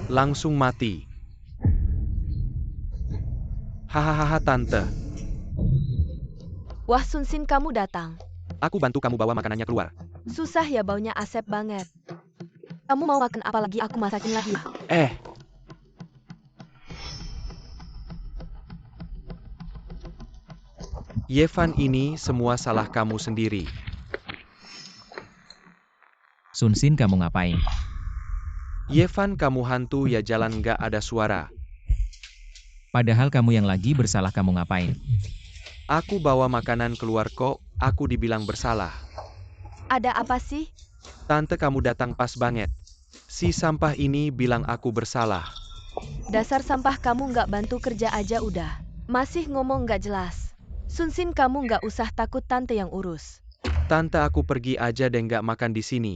langsung mati. Hahaha, tante. Wah, Sun Sin kamu datang. Aku bantu kamu bawa makanannya keluar. Susah ya, baunya asep banget. Kamu mau makan apa lagi? Aku masakin lagi ya. Yevan, ini semua salah kamu sendiri. Sun Sin, kamu ngapain? Yevan, kamu hantu ya, jalan nggak ada suara. Padahal kamu yang lagi bersalah, kamu ngapain? Aku bawa makanan keluar kok, aku dibilang bersalah. Ada apa sih? Tante, kamu datang pas banget. Si sampah ini bilang aku bersalah. Dasar sampah, kamu nggak bantu kerja aja udah. Masih ngomong nggak jelas. Sun Sin, kamu nggak usah takut, tante yang urus. Tante, aku pergi aja deh, nggak makan di sini.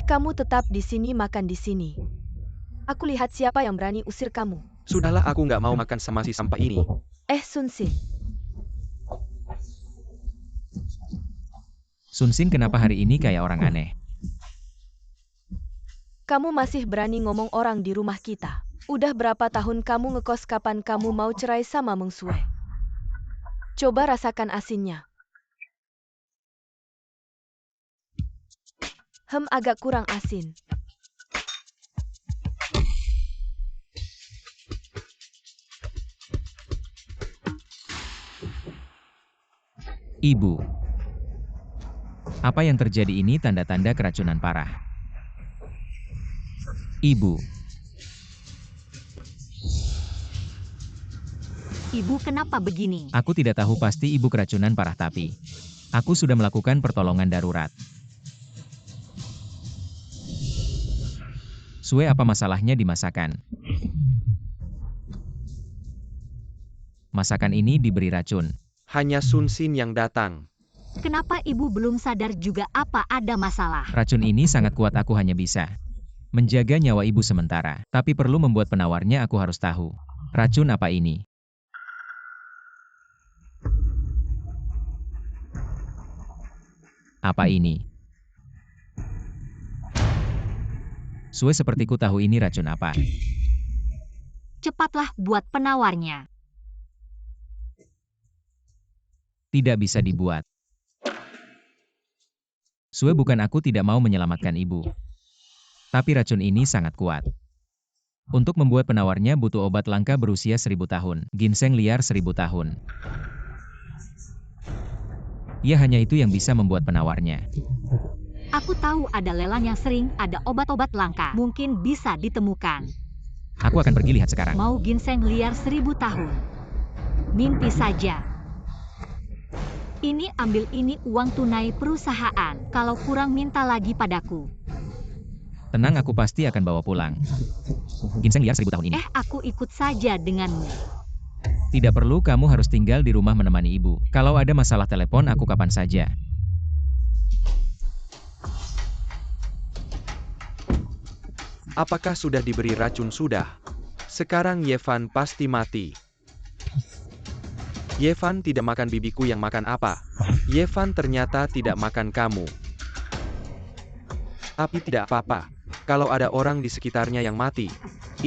Kamu tetap di sini makan di sini. Aku lihat siapa yang berani usir kamu. Sudahlah, aku nggak mau makan sama si sampah ini. Sun-sin. Sun-sin kenapa hari ini kayak orang aneh? Kamu masih berani ngomong orang di rumah kita. Udah berapa tahun kamu ngekos, kapan kamu mau cerai sama Meng Sue? Coba rasakan asinnya. Agak kurang asin. Ibu. Apa yang terjadi ini tanda-tanda keracunan parah. Ibu. Ibu, kenapa begini? Aku tidak tahu pasti ibu keracunan parah, tapi aku sudah melakukan pertolongan darurat. Sue, apa masalahnya di masakan? Masakan ini diberi racun. Hanya Sun-sin yang datang. Kenapa ibu belum sadar juga apa ada masalah? Racun ini sangat kuat, aku hanya bisa menjaga nyawa ibu sementara. Tapi perlu membuat penawarnya, aku harus tahu. Racun apa ini? Apa ini? Sue, sepertiku tahu ini racun apa. Cepatlah buat penawarnya. Tidak bisa dibuat. Sue, bukan aku tidak mau menyelamatkan ibu. Tapi racun ini sangat kuat. Untuk membuat penawarnya butuh obat langka berusia 1000 tahun. Ginseng liar 1000 tahun. Ya, hanya itu yang bisa membuat penawarnya. Aku tahu ada lelang yang sering ada obat-obat langka. Mungkin bisa ditemukan. Aku akan pergi lihat sekarang. Mau ginseng liar 1000 tahun? Mimpi saja. Ini ambil, ini uang tunai perusahaan. Kalau kurang minta lagi padaku. Tenang, aku pasti akan bawa pulang. Ginseng liar 1000 tahun ini. Aku ikut saja denganmu. Tidak perlu, kamu harus tinggal di rumah menemani ibu. Kalau ada masalah telepon aku kapan saja. Apakah sudah diberi racun? Sudah. Sekarang Yevan pasti mati. Yevan tidak makan bibiku, yang makan apa? Yevan ternyata tidak makan kamu. Tapi tidak apa-apa. Kalau ada orang di sekitarnya yang mati,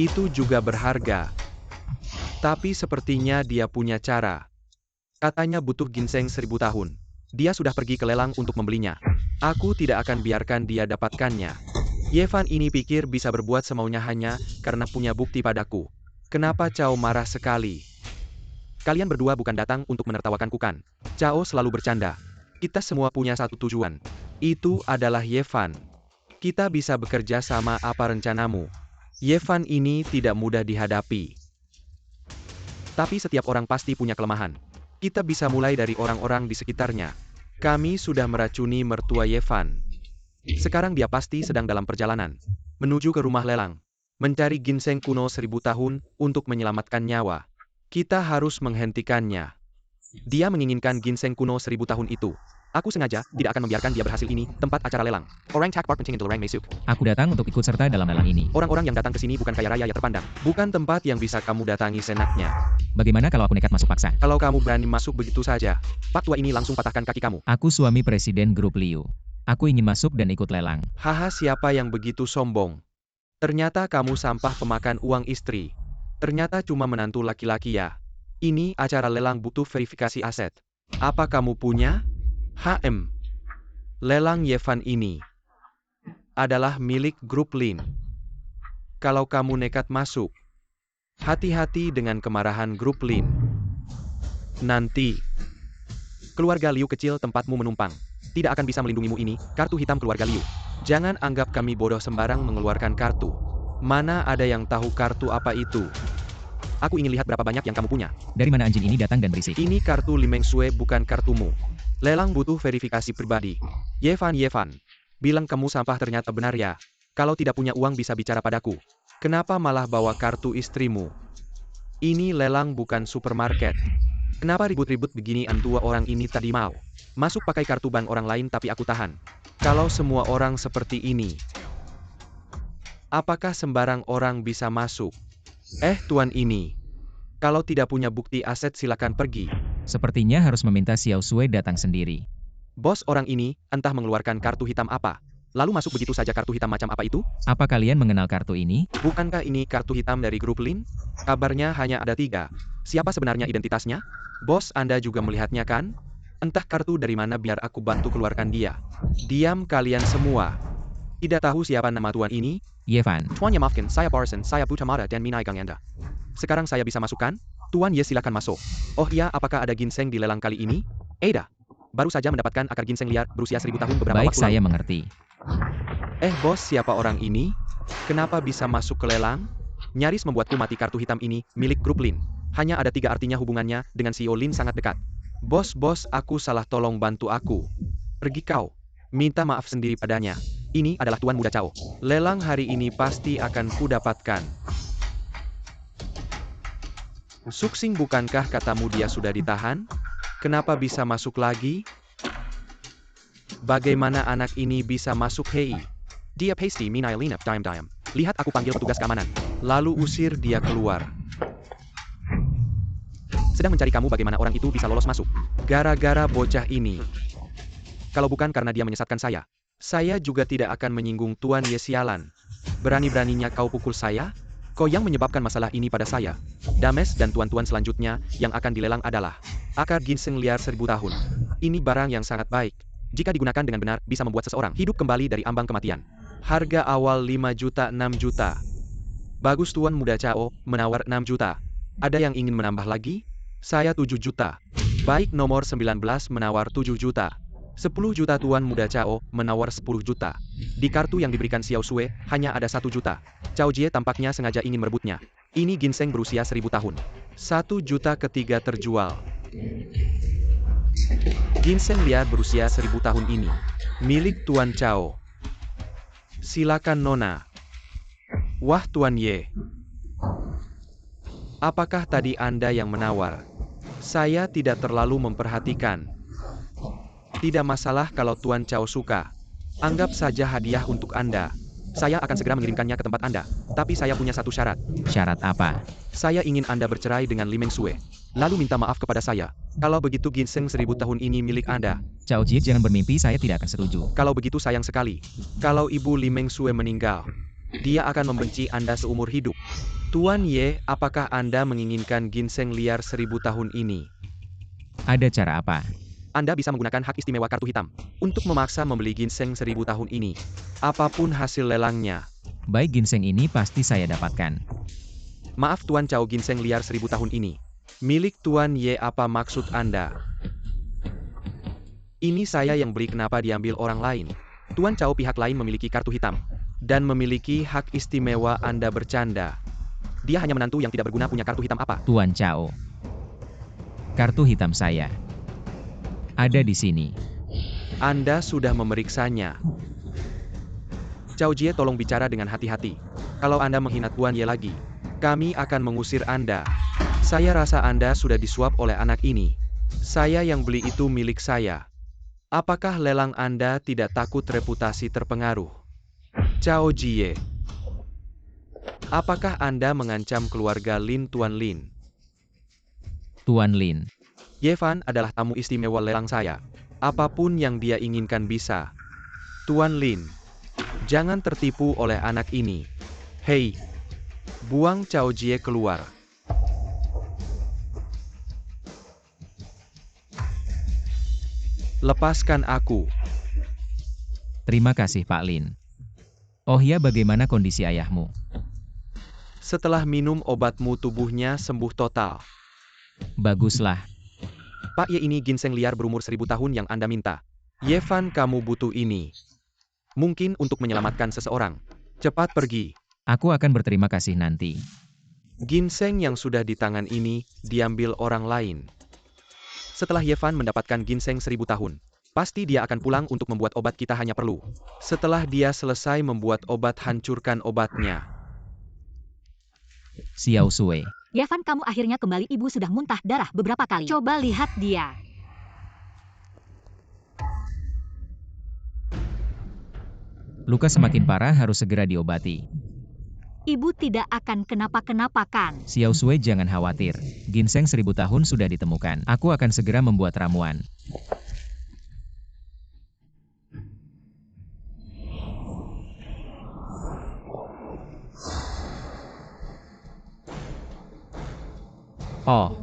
itu juga berharga. Tapi sepertinya dia punya cara. Katanya butuh ginseng 1000 tahun. Dia sudah pergi ke lelang untuk membelinya. Aku tidak akan biarkan dia dapatkannya. Yevan ini pikir bisa berbuat semaunya hanya karena punya bukti padaku. Kenapa Cao marah sekali? Kalian berdua bukan datang untuk menertawakanku, kan? Cao selalu bercanda. Kita semua punya satu tujuan. Itu adalah Yevan. Kita bisa bekerja sama, apa rencanamu? Yevan ini tidak mudah dihadapi. Tapi setiap orang pasti punya kelemahan. Kita bisa mulai dari orang-orang di sekitarnya. Kami sudah meracuni mertua Yevan. Sekarang dia pasti sedang dalam perjalanan menuju ke rumah lelang, mencari ginseng kuno 1000 tahun untuk menyelamatkan nyawa. Kita harus menghentikannya. Dia menginginkan ginseng kuno 1000 tahun itu. Aku sengaja tidak akan membiarkan dia berhasil. Ini tempat acara lelang. Orang tak park penting Lerang Mesuk. Aku datang untuk ikut serta dalam lelang ini. Orang-orang yang datang ke sini bukan kaya raya yang terpandang. Bukan tempat yang bisa kamu datangi senaknya. Bagaimana kalau aku nekat masuk paksa? Kalau kamu berani masuk begitu saja, Pak Tua ini langsung patahkan kaki kamu. Aku suami presiden grup Liu. Aku ingin masuk dan ikut lelang. Haha, siapa yang begitu sombong? Ternyata kamu sampah pemakan uang istri. Ternyata cuma menantu laki-laki ya. Ini acara lelang butuh verifikasi aset. Apa kamu punya? Lelang Yevan ini adalah milik grup Lin. Kalau kamu nekat masuk, hati-hati dengan kemarahan grup Lin. Nanti, keluarga Liu kecil tempatmu menumpang tidak akan bisa melindungimu. Ini kartu hitam keluarga Liu. Jangan anggap kami bodoh sembarang mengeluarkan kartu. Mana ada yang tahu kartu apa itu? Aku ingin lihat berapa banyak yang kamu punya. Dari mana anjing ini datang dan berisik? Ini kartu Li Meng Sue, bukan kartumu. Lelang butuh verifikasi pribadi. Yevan, bilang kamu sampah ternyata benar ya. Kalau tidak punya uang bisa bicara padaku. Kenapa malah bawa kartu istrimu? Ini lelang bukan supermarket. Kenapa ribut-ribut begini? Dua orang ini tadi mau Masuk pakai kartu bank orang lain tapi aku tahan. Kalau semua orang seperti ini, apakah sembarang orang bisa masuk? Tuan ini. Kalau tidak punya bukti aset silakan pergi. Sepertinya harus meminta Xiao Sui datang sendiri. Bos orang ini, entah mengeluarkan kartu hitam apa. Lalu masuk begitu saja kartu hitam macam apa itu? Apa kalian mengenal kartu ini? Bukankah ini kartu hitam dari grup Lin? Kabarnya hanya ada 3. Siapa sebenarnya identitasnya? Bos Anda juga melihatnya kan? Entah kartu dari mana biar aku bantu keluarkan dia. Diam kalian semua. Tidak tahu siapa nama tuan ini? Ye Fan. Tuan Ye maafkan, saya Parson, saya Butamata dan Minai Gang Anda. Sekarang saya bisa masukkan? Tuan Ye silakan masuk. Oh iya, apakah ada ginseng di lelang kali ini? Ada. Baru saja mendapatkan akar ginseng liar berusia 1000 tahun beberapa Baik, waktu saya lalu. mengerti. Bos, siapa orang ini? Kenapa bisa masuk ke lelang? Nyaris membuatku mati. Kartu hitam ini milik grup Lin. Hanya ada 3 artinya hubungannya dengan CEO Lin sangat dekat. Bos, aku salah, tolong bantu aku. Pergi kau. Minta maaf sendiri padanya. Ini adalah Tuan Muda Cao. Lelang hari ini pasti akan kudapatkan. Suksing, bukankah katamu dia sudah ditahan? Kenapa bisa masuk lagi? Bagaimana anak ini bisa masuk? Hei. Dia pasty Minai Linap diam. Lihat, aku panggil petugas keamanan. Lalu usir dia keluar. Sedang mencari kamu. Bagaimana orang itu bisa lolos masuk? Gara-gara bocah ini. Kalau bukan karena dia menyesatkan saya juga tidak akan menyinggung Tuan Ye. Sialan. Berani-beraninya kau pukul saya? Kau yang menyebabkan masalah ini pada saya. Dames dan tuan-tuan selanjutnya yang akan dilelang adalah akar ginseng liar 1000 tahun. Ini barang yang sangat baik. Jika digunakan dengan benar, bisa membuat seseorang hidup kembali dari ambang kematian. Harga awal 5 juta, 6 juta. Bagus, Tuan Muda Cao menawar 6 juta. Ada yang ingin menambah lagi? Saya 7 juta. Baik, nomor 19 menawar 7 juta. 10 juta. Tuan Muda Cao menawar 10 juta. Di kartu yang diberikan Xiao Sui, hanya ada 1 juta. Cao Jie tampaknya sengaja ingin merebutnya. Ini ginseng berusia 1000 tahun. 1 juta ketiga terjual. Ginseng liar berusia 1000 tahun ini milik Tuan Cao. Silakan Nona. Wah, Tuan Ye. Apakah tadi Anda yang menawar? Saya tidak terlalu memperhatikan. Tidak masalah kalau Tuan Cao suka. Anggap saja hadiah untuk Anda. Saya akan segera mengirimkannya ke tempat Anda. Tapi saya punya satu syarat. Syarat apa? Saya ingin Anda bercerai dengan Li Mengsue. Lalu minta maaf kepada saya. Kalau begitu ginseng 1000 tahun ini milik Anda. Cao Jie, jangan bermimpi, saya tidak akan setuju. Kalau begitu sayang sekali. Kalau Ibu Li Mengsue meninggal, dia akan membenci Anda seumur hidup. Tuan Ye, apakah Anda menginginkan ginseng liar 1000 tahun ini? Ada cara apa? Anda bisa menggunakan hak istimewa kartu hitam untuk memaksa membeli ginseng 1000 tahun ini. Apapun hasil lelangnya. Baik, ginseng ini pasti saya dapatkan. Maaf Tuan Cao, ginseng liar 1000 tahun ini milik Tuan Ye. Apa maksud Anda? Ini saya yang beli, kenapa diambil orang lain? Tuan Cao, pihak lain memiliki kartu hitam dan memiliki hak istimewa. Anda bercanda. Dia hanya menantu yang tidak berguna. Punya kartu hitam apa? Tuan Cao, kartu hitam saya ada di sini. Anda sudah memeriksanya. Cao Jie, tolong bicara dengan hati-hati. Kalau Anda menghina Tuan Ye lagi, kami akan mengusir Anda. Saya rasa Anda sudah disuap oleh anak ini. Saya yang beli itu milik saya. Apakah lelang Anda tidak takut reputasi terpengaruh? Cao Jie, apakah Anda mengancam keluarga Lin? Tuan Lin? Tuan Lin. Ye Fan adalah tamu istimewa lelang saya. Apapun yang dia inginkan bisa. Tuan Lin, jangan tertipu oleh anak ini. Hei, buang Cao Jie keluar. Lepaskan aku. Terima kasih Pak Lin. Oh ya, bagaimana kondisi ayahmu? Setelah minum obatmu tubuhnya sembuh total. Baguslah. Pak Ye, ini ginseng liar berumur 1000 tahun yang Anda minta. Ye Fan, kamu butuh ini. Mungkin untuk menyelamatkan seseorang. Cepat pergi. Aku akan berterima kasih nanti. Ginseng yang sudah di tangan ini diambil orang lain. Setelah Ye Fan mendapatkan ginseng 1000 tahun, pasti dia akan pulang untuk membuat obat. Kita hanya perlu. Setelah dia selesai membuat obat, hancurkan obatnya. Xiao Sui. Ye Fan, kamu akhirnya kembali. Ibu sudah muntah darah beberapa kali. Coba lihat dia. Luka semakin parah, harus segera diobati. Ibu tidak akan kenapa-kenapa kan? Xiao Sui, jangan khawatir. Ginseng 1000 tahun sudah ditemukan. Aku akan segera membuat ramuan. Oh.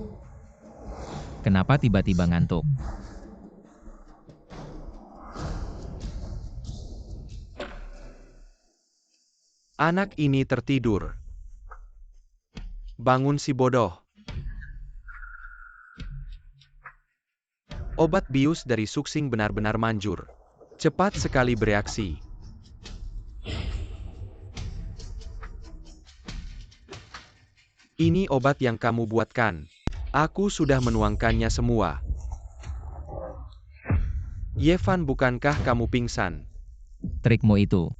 Kenapa tiba-tiba ngantuk? Anak ini tertidur. Bangun si bodoh. Obat bius dari Suksing benar-benar manjur. Cepat sekali bereaksi. Ini obat yang kamu buatkan. Aku sudah menuangkannya semua. Yevan, bukankah kamu pingsan? Trikmu itu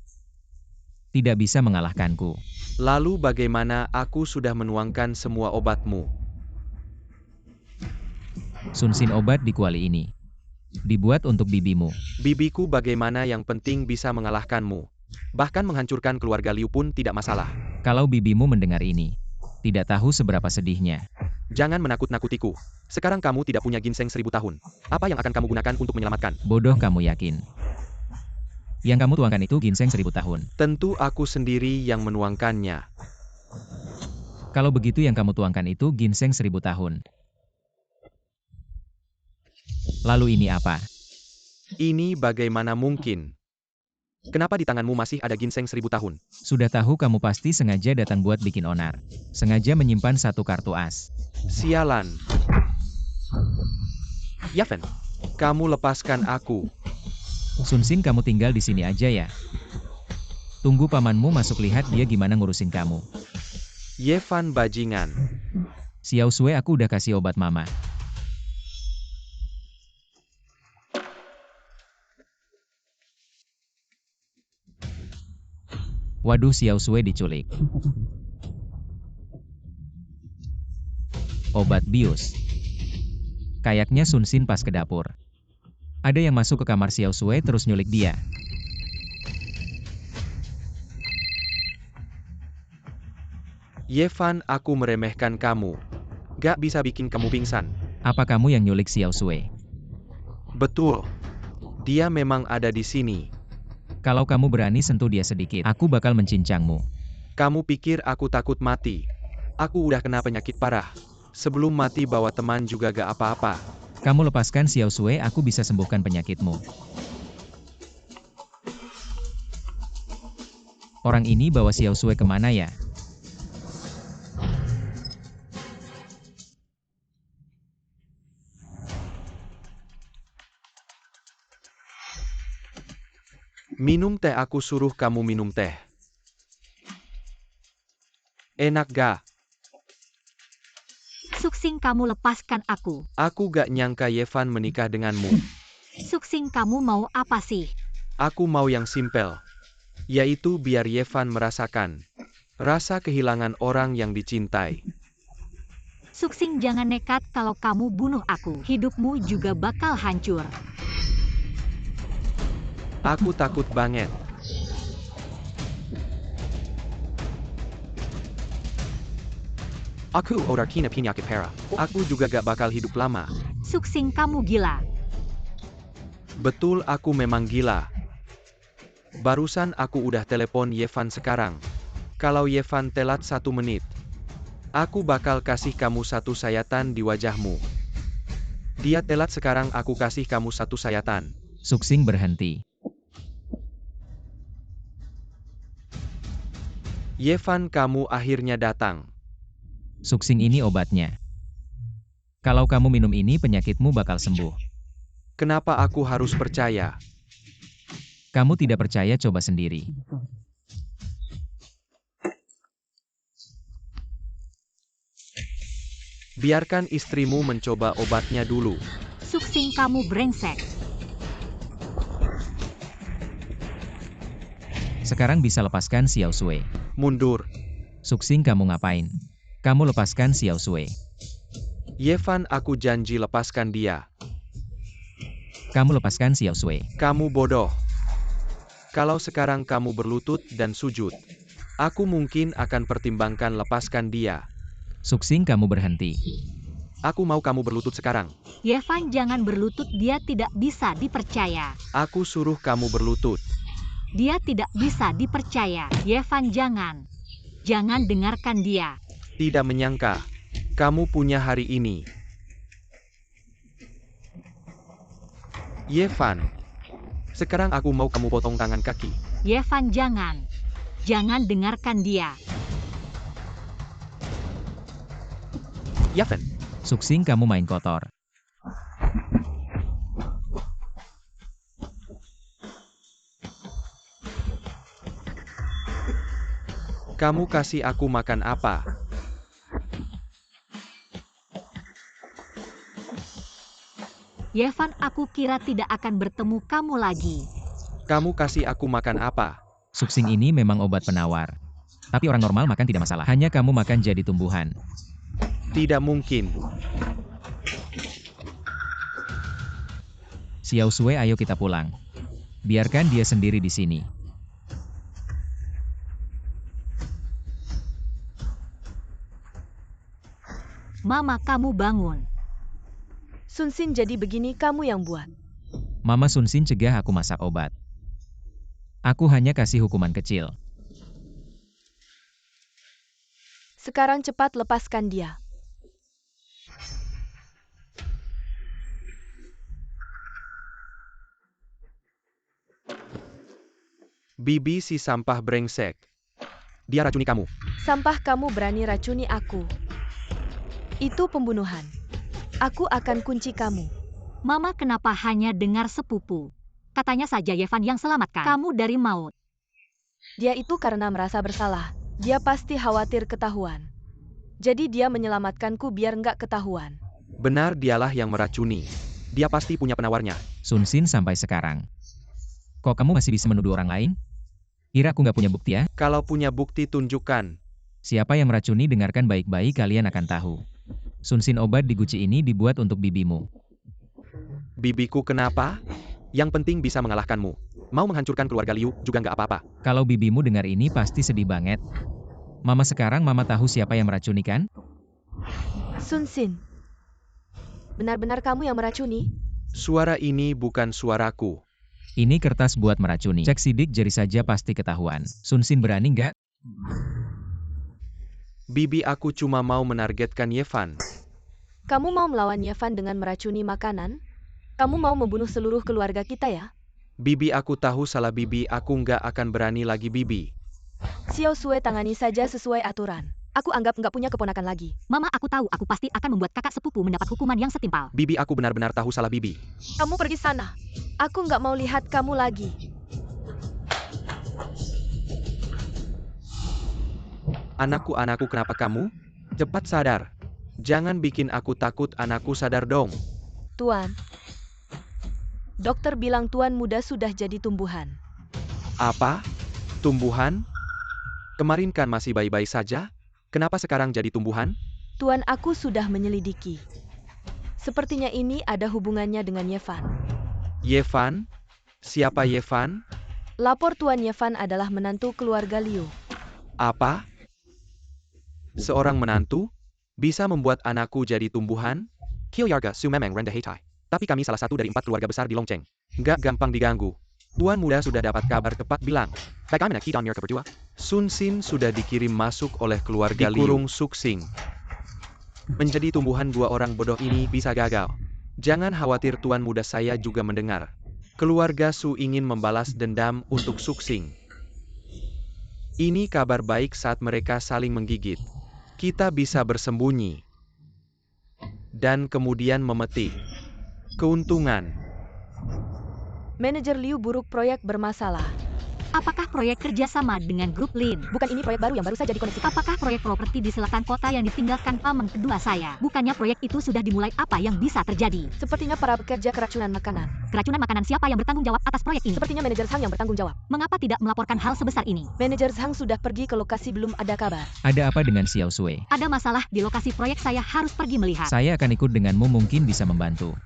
tidak bisa mengalahkanku. Lalu bagaimana aku sudah menuangkan semua obatmu? Sunsin, obat di kuali ini dibuat untuk bibimu. Bibiku bagaimana yang penting bisa mengalahkanmu. Bahkan menghancurkan keluarga Liu pun tidak masalah. Kalau bibimu mendengar ini, tidak tahu seberapa sedihnya. Jangan menakut-nakutiku. Sekarang kamu tidak punya ginseng 1000 tahun. Apa yang akan kamu gunakan untuk menyelamatkan? Bodoh, kamu yakin? Yang kamu tuangkan itu ginseng 1000 tahun. Tentu aku sendiri yang menuangkannya. Kalau begitu yang kamu tuangkan itu ginseng 1000 tahun. Lalu ini apa? Ini bagaimana mungkin? Kenapa di tanganmu masih ada ginseng 1000 tahun? Sudah tahu kamu pasti sengaja datang buat bikin onar. Sengaja menyimpan satu kartu as. Sialan. Yevan, kamu lepaskan aku. Sunsin, kamu tinggal di sini aja ya. Tunggu pamanmu masuk, lihat dia gimana ngurusin kamu. Yevan bajingan. Xiao Sui, aku udah kasih obat mama. Waduh, Xiao Sui diculik. Obat bius. Kayaknya Sunsin pas ke dapur. Ada yang masuk ke kamar Xiao Sui terus nyulik dia. Yevan, aku meremehkan kamu. Gak bisa bikin kamu pingsan. Apa kamu yang nyulik Xiao Sui? Betul. Dia memang ada di sini. Kalau kamu berani sentuh dia sedikit, aku bakal mencincangmu. Kamu pikir aku takut mati? Aku udah kena penyakit parah. Sebelum mati bawa teman juga gak apa-apa. Kamu lepaskan Xiao Sui, aku bisa sembuhkan penyakitmu. Orang ini bawa Xiao Sui kemana ya? Minum teh, aku suruh kamu minum teh. Enak gak? Suksing, kamu lepaskan aku. Aku gak nyangka Yevan menikah denganmu. Suksing, kamu mau apa sih? Aku mau yang simpel. Yaitu biar Yevan merasakan rasa kehilangan orang yang dicintai. Suksing, jangan nekat, kalau kamu bunuh aku, hidupmu juga bakal hancur. Aku takut banget. Aku udah kena penyakit parah. Aku juga gak bakal hidup lama. Suksing, kamu gila. Betul, aku memang gila. Barusan aku udah telepon Yevan sekarang. Kalau Yevan telat 1 menit, aku bakal kasih kamu 1 sayatan di wajahmu. Dia telat sekarang, aku kasih kamu 1 sayatan. Suksing berhenti. Yevan, kamu akhirnya datang. Suksing, ini obatnya. Kalau kamu minum ini, penyakitmu bakal sembuh. Kenapa aku harus percaya? Kamu tidak percaya, coba sendiri. Biarkan istrimu mencoba obatnya dulu. Suksing, kamu brengsek. Sekarang bisa lepaskan Xiao Sui. Mundur. Suksing, kamu ngapain? Kamu lepaskan Xiao Sui. Yevan, aku janji lepaskan dia. Kamu lepaskan Xiao Sui. Kamu bodoh. Kalau sekarang kamu berlutut dan sujud, aku mungkin akan pertimbangkan lepaskan dia. Suksing, kamu berhenti. Aku mau kamu berlutut sekarang. Yevan, jangan berlutut, dia tidak bisa dipercaya. Aku suruh kamu berlutut. Dia tidak bisa dipercaya. Yevan, jangan. Jangan dengarkan dia. Tidak menyangka, kamu punya hari ini. Yevan, sekarang aku mau kamu potong tangan kaki. Yevan, jangan. Jangan dengarkan dia. Yevan, Suksing, kamu main kotor. kamu kasih aku makan apa? Yevan, aku kira tidak akan bertemu kamu lagi. Kamu kasih aku makan apa? Suksing ini memang obat penawar. Tapi orang normal makan tidak masalah. Hanya kamu makan jadi tumbuhan. Tidak mungkin. Xiao Sui, ayo kita pulang. Biarkan dia sendiri di sini. Mama, kamu bangun. Sunsin, jadi begini kamu yang buat. Mama Sunsin cegah aku masak obat. Aku hanya kasih hukuman kecil. Sekarang cepat lepaskan dia. Bibi si sampah brengsek. Dia racuni kamu. Sampah, kamu berani racuni aku. Itu pembunuhan. Aku akan kunci kamu. Mama, kenapa hanya dengar sepupu? Katanya saja Yevan yang selamatkan kamu dari maut. Dia itu karena merasa bersalah. Dia pasti khawatir ketahuan. Jadi dia menyelamatkanku biar nggak ketahuan. Benar, dialah yang meracuni. Dia pasti punya penawarnya. Sunsin, sampai sekarang. Kok kamu masih bisa menuduh orang lain? Kira aku nggak punya bukti ya? Kalau punya bukti tunjukkan. Siapa yang meracuni, dengarkan baik-baik, kalian akan tahu. Sunsin, obat di guci ini dibuat untuk bibimu. Bibiku kenapa? Yang penting bisa mengalahkanmu. Mau menghancurkan keluarga Liu juga nggak apa-apa. Kalau bibimu dengar ini pasti sedih banget. Mama, sekarang Mama tahu siapa yang meracuni kan? Sunsin, benar-benar kamu yang meracuni? Suara ini bukan suaraku. Ini kertas buat meracuni. Cek sidik jari saja pasti ketahuan. Sunsin, berani nggak? Bibi, aku cuma mau menargetkan Yevan. Kamu mau melawan Yevan dengan meracuni makanan? Kamu mau membunuh seluruh keluarga kita ya? Bibi, aku tahu salah Bibi, aku nggak akan berani lagi Bibi. Xiao Sui, tangani saja sesuai aturan. Aku anggap nggak punya keponakan lagi. Mama, aku tahu aku pasti akan membuat kakak sepupu mendapat hukuman yang setimpal. Bibi, aku benar-benar tahu salah Bibi. Kamu pergi sana. Aku nggak mau lihat kamu lagi. Anakku, kenapa kamu? Cepat sadar. Jangan bikin aku takut, anakku, sadar dong. Tuan. Dokter bilang tuan muda sudah jadi tumbuhan. Apa? Tumbuhan? Kemarin kan masih bayi-bayi saja? Kenapa sekarang jadi tumbuhan? Tuan, aku sudah menyelidiki. Sepertinya ini ada hubungannya dengan Yevan. Yevan? Siapa Yevan? Lapor Tuan, Yevan adalah menantu keluarga Liu. Apa? Seorang menantu? Bisa membuat anakku jadi tumbuhan? Kilyarga su memang rendah hati. Tapi kami salah satu dari 4 keluarga besar di Longcheng. Nggak gampang diganggu. Tuan muda sudah dapat kabar tepat bilang. Bagaimana kita mereka berdua? Sunsin sudah dikirim masuk oleh keluarga dikurung Suksing. Menjadi tumbuhan 2 orang bodoh ini bisa gagal. Jangan khawatir, tuan muda, saya juga mendengar. Keluarga Su ingin membalas dendam untuk Suksing. Ini kabar baik saat mereka saling menggigit. Kita bisa bersembunyi. Dan kemudian memetik keuntungan. Manajer Liu buruk, proyek bermasalah. Apakah proyek kerjasama dengan grup Lin? Bukan, ini proyek baru yang baru saja dikoneksikan. Apakah proyek properti di selatan kota yang ditinggalkan paman kedua saya? Bukannya proyek itu sudah dimulai? Apa yang bisa terjadi? Sepertinya para pekerja keracunan makanan. Keracunan makanan, siapa yang bertanggung jawab atas proyek ini? Sepertinya manajer Zhang yang bertanggung jawab. Mengapa tidak melaporkan hal sebesar ini? Manajer Zhang sudah pergi ke lokasi, belum ada kabar. Ada apa dengan Xiao Sui? Ada masalah di lokasi proyek, saya harus pergi melihat. Saya akan ikut denganmu, mungkin bisa membantu.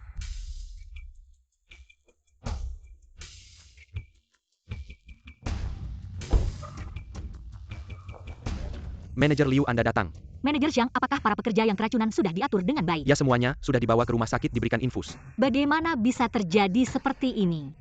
Manajer Liu Anda datang. Manajer Zhang, apakah para pekerja yang keracunan sudah diatur dengan baik? Ya, semuanya sudah dibawa ke rumah sakit diberikan infus. Bagaimana bisa terjadi seperti ini?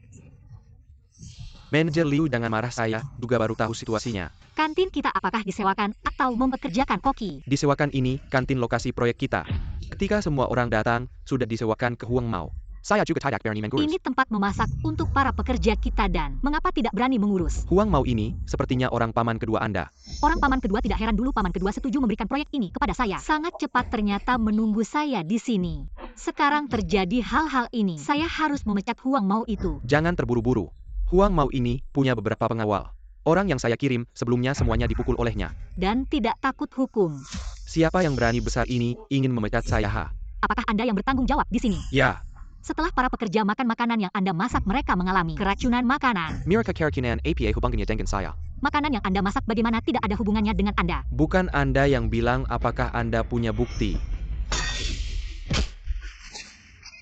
Manajer Liu jangan marah, saya juga baru tahu situasinya. Kantin kita apakah disewakan atau mempekerjakan koki? Disewakan, ini kantin lokasi proyek kita. Ketika semua orang datang, sudah disewakan ke Huang Mao. Saya juga tidak berani mengurus. Ini tempat memasak untuk para pekerja kita dan mengapa tidak berani mengurus? Huang Mao ini sepertinya orang paman kedua Anda. Orang paman kedua, tidak heran dulu paman kedua setuju memberikan proyek ini kepada saya. Sangat cepat ternyata menunggu saya di sini. Sekarang terjadi hal-hal ini. Saya harus memecat Huang Mao itu. Jangan terburu-buru. Huang Mao ini punya beberapa pengawal. Orang yang saya kirim sebelumnya semuanya dipukul olehnya. Dan tidak takut hukum. Siapa yang berani besar ini ingin memecat saya? Apakah Anda yang bertanggung jawab di sini? Ya. Setelah para pekerja makan makanan yang Anda masak, mereka mengalami keracunan makanan. Mereka keracunan APA hubungannya dengan saya. Makanan yang Anda masak bagaimana tidak ada hubungannya dengan Anda? Bukan Anda yang bilang, apakah Anda punya bukti?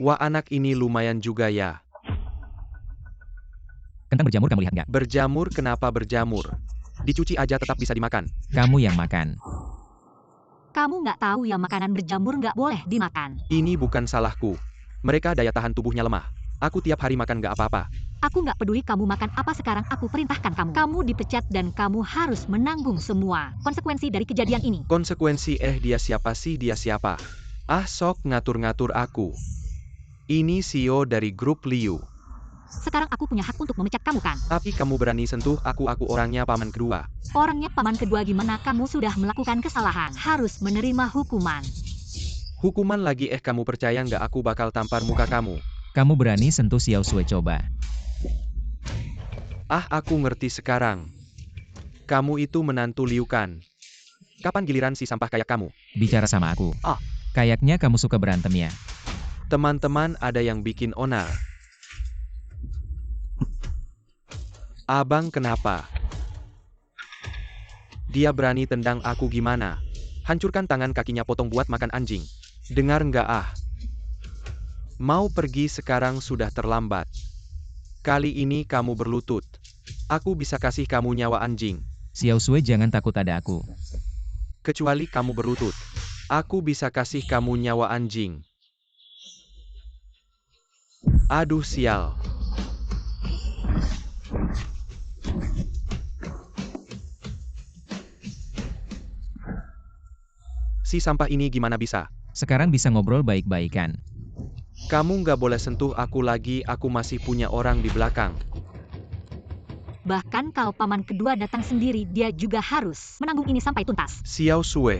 Wah, anak ini lumayan juga ya. Kentang berjamur kamu lihat nggak? Berjamur, kenapa berjamur? Dicuci aja tetap bisa dimakan. Kamu yang makan. Kamu nggak tahu ya, makanan berjamur nggak boleh dimakan. Ini bukan salahku. Mereka daya tahan tubuhnya lemah. Aku tiap hari makan nggak apa-apa. Aku nggak peduli kamu makan apa, sekarang aku perintahkan kamu. Kamu dipecat dan kamu harus menanggung semua konsekuensi dari kejadian ini. Konsekuensi? Dia siapa sih? Dia siapa? Ah, sok ngatur-ngatur aku. Ini CEO dari grup Liu. Sekarang aku punya hak untuk memecat kamu kan? Tapi kamu berani sentuh aku orangnya paman kedua. Orangnya paman kedua gimana? Kamu sudah melakukan kesalahan. Harus menerima hukuman. Hukuman lagi? Kamu percaya nggak aku bakal tampar muka kamu? Kamu berani sentuh Xiao Sui, coba. Ah, aku ngerti sekarang. Kamu itu menantu Liu kan? Kapan giliran si sampah kayak kamu? Bicara sama aku. Ah. Kayaknya kamu suka berantem ya. Teman-teman, ada yang bikin onar. Abang kenapa? Dia berani tendang aku gimana? Hancurkan tangan kakinya, potong buat makan anjing. Dengar nggak ah? Mau pergi sekarang sudah terlambat. Kali ini kamu berlutut. Aku bisa kasih kamu nyawa anjing. Xiao Sui, jangan takut, ada aku. Kecuali kamu berlutut. Aku bisa kasih kamu nyawa anjing. Aduh sial. Si sampah ini gimana bisa? Sekarang bisa ngobrol baik-baikan. Kamu nggak boleh sentuh aku lagi, aku masih punya orang di belakang. Bahkan kalau paman kedua datang sendiri, dia juga harus menanggung ini sampai tuntas. Xiao Sui.